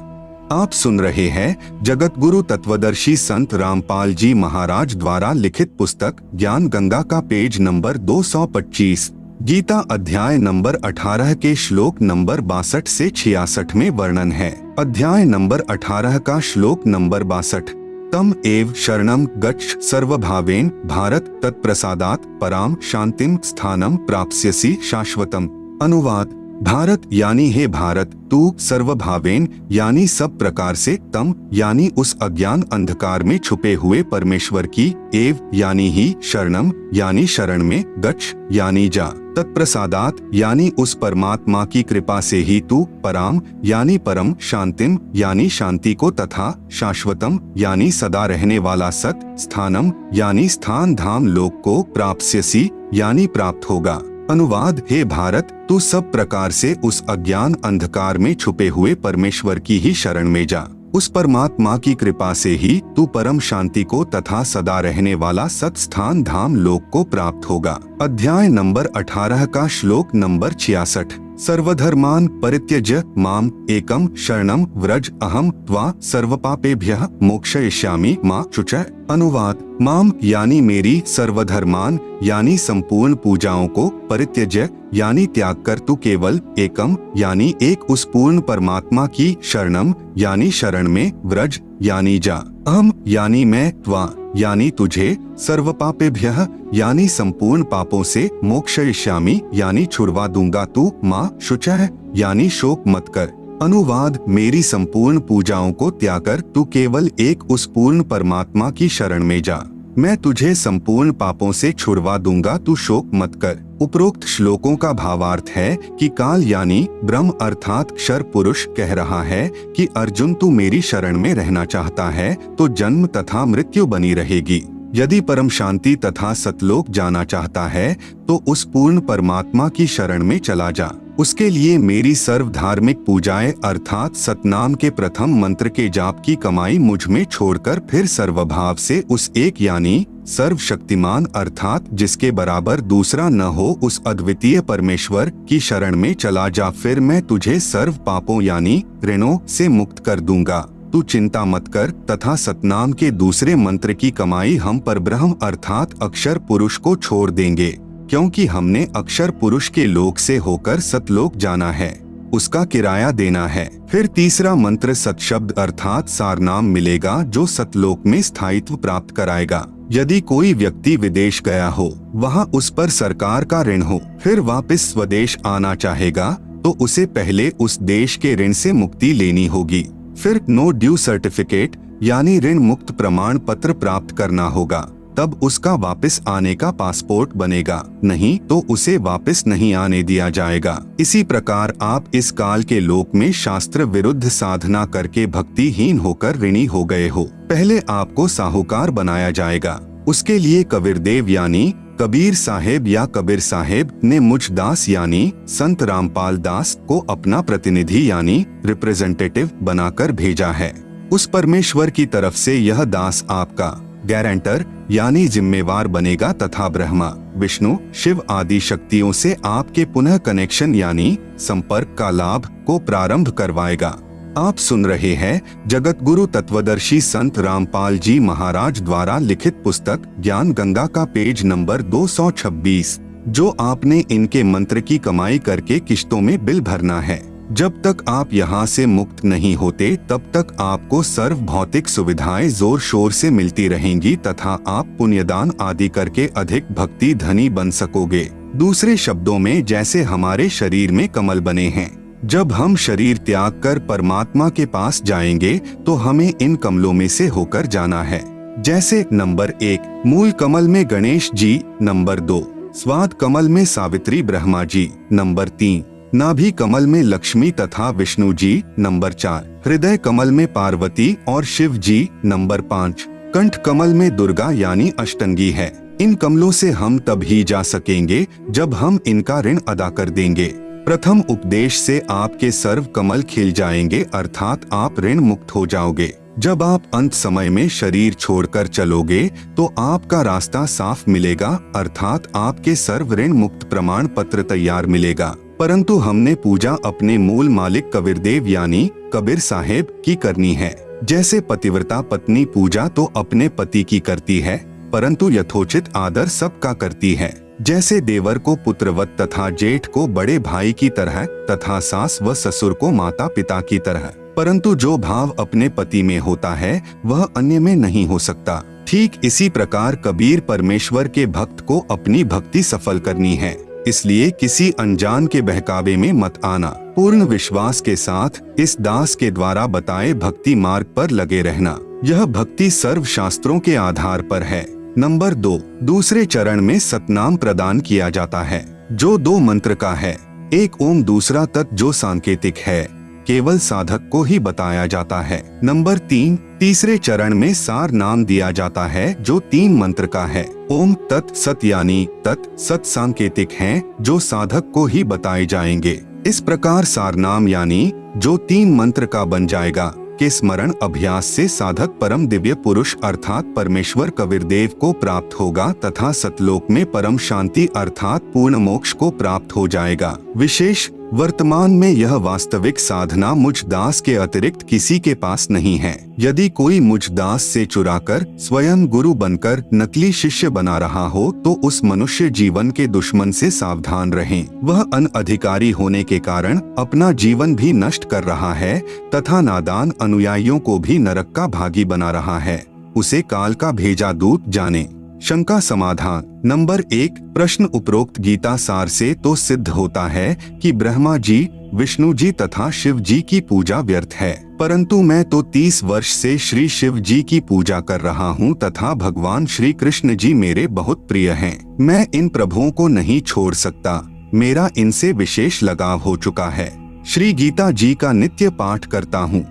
आप सुन रहे हैं जगत गुरु तत्वदर्शी संत रामपाल जी महाराज द्वारा लिखित पुस्तक ज्ञान गंगा का पेज नंबर 225। गीता अध्याय नंबर 18 के श्लोक नंबर 62 से 66 में वर्णन है। अध्याय नंबर 18 का श्लोक नंबर 62। तम एव शरणम गच्छ सर्वभावेन भारत तत्प्रसादात् पराम शांतिम स्थानम प्राप्स्यसि शाश्वतम। अनुवाद। भारत यानी हे भारत, तू सर्वभावेन यानी सब प्रकार से, तम यानी उस अज्ञान अंधकार में छुपे हुए परमेश्वर की, एव यानी ही, शरणम यानी शरण में, गच्छ यानी जा, तत्प्रसादात यानी उस परमात्मा की कृपा से ही तू, पराम यानी परम, शांतिम यानी शांति को तथा शाश्वतम यानी सदा रहने वाला सत, स्थानम यानी स्थान धाम लोक को, प्राप्स्यसि यानी प्राप्त होगा। अनुवाद। हे भारत, तू सब प्रकार से उस अज्ञान अंधकार में छुपे हुए परमेश्वर की ही शरण में जा। उस परमात्मा की कृपा से ही तू परम शांति को तथा सदा रहने वाला सत्स्थान धाम लोक को प्राप्त होगा। अध्याय नंबर 18 का श्लोक नंबर 66। सर्वधर्मान परित्यज्य माम एकम शरणम व्रज अहम त्वा सर्वपापेभ्यः मोक्षयिष्यामि मा शुचः। अनुवाद, माम यानी मेरी, सर्वधर्मान यानी संपूर्ण पूजाओं को, परित्यज्य यानी त्याग कर तू केवल, एकम यानी एक उस पूर्ण परमात्मा की, शरणम यानी शरण में, व्रज यानी जा, अहम यानी मैं, त्वा यानी तुझे, सर्वपापेभ्यः यानी संपूर्ण पापों से, मोक्षयिष्यामि यानी छुड़वा दूंगा तू, माँ शुचः यानी शोक मत कर। अनुवाद, मेरी संपूर्ण पूजाओं को त्याग कर तू केवल एक उस पूर्ण परमात्मा की शरण में जा, मैं तुझे संपूर्ण पापों से छुड़वा दूंगा, तू शोक मत कर। उपरोक्त श्लोकों का भावार्थ है कि काल यानी ब्रह्म अर्थात क्षर पुरुष कह रहा है कि अर्जुन तू मेरी शरण में रहना चाहता है तो जन्म तथा मृत्यु बनी रहेगी। यदि परम शांति तथा सतलोक जाना चाहता है तो उस पूर्ण परमात्मा की शरण में चला जा। उसके लिए मेरी सर्व धार्मिक पूजाएं अर्थात सतनाम के प्रथम मंत्र के जाप की कमाई मुझ में छोड़कर फिर सर्वभाव से उस एक यानी सर्वशक्तिमान अर्थात जिसके बराबर दूसरा न हो उस अद्वितीय परमेश्वर की शरण में चला जा, फिर मैं तुझे सर्व पापों यानी ऋणों से मुक्त कर दूंगा। तू चिंता मत कर तथा सतनाम के दूसरे मंत्र की कमाई हम परब्रह्म अर्थात अक्षर पुरुष को छोड़ देंगे, क्योंकि हमने अक्षर पुरुष के लोक से होकर सतलोक जाना है, उसका किराया देना है। फिर तीसरा मंत्र सत शब्द अर्थात सारनाम मिलेगा जो सतलोक में स्थायित्व प्राप्त कराएगा। यदि कोई व्यक्ति विदेश गया हो, वहाँ उस पर सरकार का ऋण हो, फिर वापस स्वदेश आना चाहेगा तो उसे पहले उस देश के ऋण से मुक्ति लेनी होगी। फिर नो ड्यू सर्टिफिकेट यानी ऋण मुक्त प्रमाण पत्र प्राप्त करना होगा, तब उसका वापस आने का पासपोर्ट बनेगा, नहीं तो उसे वापस नहीं आने दिया जाएगा। इसी प्रकार आप इस काल के लोक में शास्त्र विरुद्ध साधना करके भक्तिहीन होकर ऋणी हो गए हो। पहले आपको साहूकार बनाया जाएगा। उसके लिए कबीरदेव यानी कबीर साहेब या कबीर साहेब ने मुझ दास यानी संत रामपाल दास को अपना प्रतिनिधि यानी रिप्रेजेंटेटिव बनाकर भेजा है। उस परमेश्वर की तरफ से यह दास आपका गारंटर यानी जिम्मेवार बनेगा तथा ब्रह्मा, विष्णु, शिव आदि शक्तियों से आपके पुनः कनेक्शन यानी संपर्क का लाभ को प्रारंभ करवाएगा। आप सुन रहे हैं जगत गुरु तत्वदर्शी संत रामपाल जी महाराज द्वारा लिखित पुस्तक ज्ञान गंगा का पेज नंबर 226, जो आपने इनके मंत्र की कमाई करके किश्तों में बिल भरना है। जब तक आप यहाँ से मुक्त नहीं होते तब तक आपको सर्व भौतिक सुविधाएं जोर शोर से मिलती रहेंगी तथा आप पुण्यदान आदि करके अधिक भक्ति धनी बन सकोगे। दूसरे शब्दों में जैसे हमारे शरीर में कमल बने हैं, जब हम शरीर त्याग कर परमात्मा के पास जाएंगे तो हमें इन कमलों में से होकर जाना है। जैसे नंबर 1 मूल कमल में गणेश जी, नंबर 2 स्वाद कमल में सावित्री ब्रह्मा जी, नंबर 3 नाभि कमल में लक्ष्मी तथा विष्णु जी, नंबर 4 हृदय कमल में पार्वती और शिव जी, नंबर 5 कंठ कमल में दुर्गा यानी अष्टंगी है। इन कमलों से हम तब ही जा सकेंगे जब हम इनका ऋण अदा कर देंगे। प्रथम उपदेश से आपके सर्व कमल खिल जाएंगे अर्थात आप ऋण मुक्त हो जाओगे। जब आप अंत समय में शरीर छोड़कर चलोगे तो आपका रास्ता साफ मिलेगा अर्थात आपके सर्व ऋण मुक्त प्रमाण पत्र तैयार मिलेगा। परंतु हमने पूजा अपने मूल मालिक कबीरदेव यानी कबीर साहेब की करनी है। जैसे पतिव्रता पत्नी पूजा तो अपने पति की करती है, परंतु यथोचित आदर सबका करती है। जैसे देवर को पुत्रवत तथा जेठ को बड़े भाई की तरह तथा सास व ससुर को माता पिता की तरह, परंतु जो भाव अपने पति में होता है वह अन्य में नहीं हो सकता। ठीक इसी प्रकार कबीर परमेश्वर के भक्त को अपनी भक्ति सफल करनी है, इसलिए किसी अनजान के बहकावे में मत आना। पूर्ण विश्वास के साथ इस दास के द्वारा बताए भक्ति मार्ग पर लगे रहना। यह भक्ति सर्व शास्त्रों के आधार पर है। नंबर 2 दूसरे चरण में सतनाम प्रदान किया जाता है जो 2 मंत्र का है। एक ओम, दूसरा तत् जो सांकेतिक है, केवल साधक को ही बताया जाता है। नंबर 3 तीसरे चरण में सार नाम दिया जाता है जो 3 मंत्र का है। ओम तत् सत यानी तत् सत सांकेतिक हैं जो साधक को ही बताए जाएंगे। इस प्रकार सार नाम यानी जो 3 मंत्र का बन जाएगा। के स्मरण अभ्यास से साधक परम दिव्य पुरुष अर्थात परमेश्वर कबीरदेव को प्राप्त होगा तथा सतलोक में परम शांति अर्थात पूर्ण मोक्ष को प्राप्त हो जाएगा। विशेष वर्तमान में यह वास्तविक साधना मुझ दास के अतिरिक्त किसी के पास नहीं है। यदि कोई मुझ दास से चुराकर स्वयं गुरु बनकर नकली शिष्य बना रहा हो तो उस मनुष्य जीवन के दुश्मन से सावधान रहें। वह अनधिकारी होने के कारण अपना जीवन भी नष्ट कर रहा है तथा नादान अनुयायियों को भी नरक का भागी बना रहा है। उसे काल का भेजा दूत जाने। शंका समाधान। नंबर 1, प्रश्न उपरोक्त गीता सार से तो सिद्ध होता है कि ब्रह्मा जी, विष्णु जी तथा शिव जी की पूजा व्यर्थ है, परंतु मैं तो 30 वर्ष से श्री शिव जी की पूजा कर रहा हूँ तथा भगवान श्री कृष्ण जी मेरे बहुत प्रिय हैं। मैं इन प्रभुओं को नहीं छोड़ सकता, मेरा इनसे विशेष लगाव हो चुका है। श्री गीता जी का नित्य पाठ करता हूँ।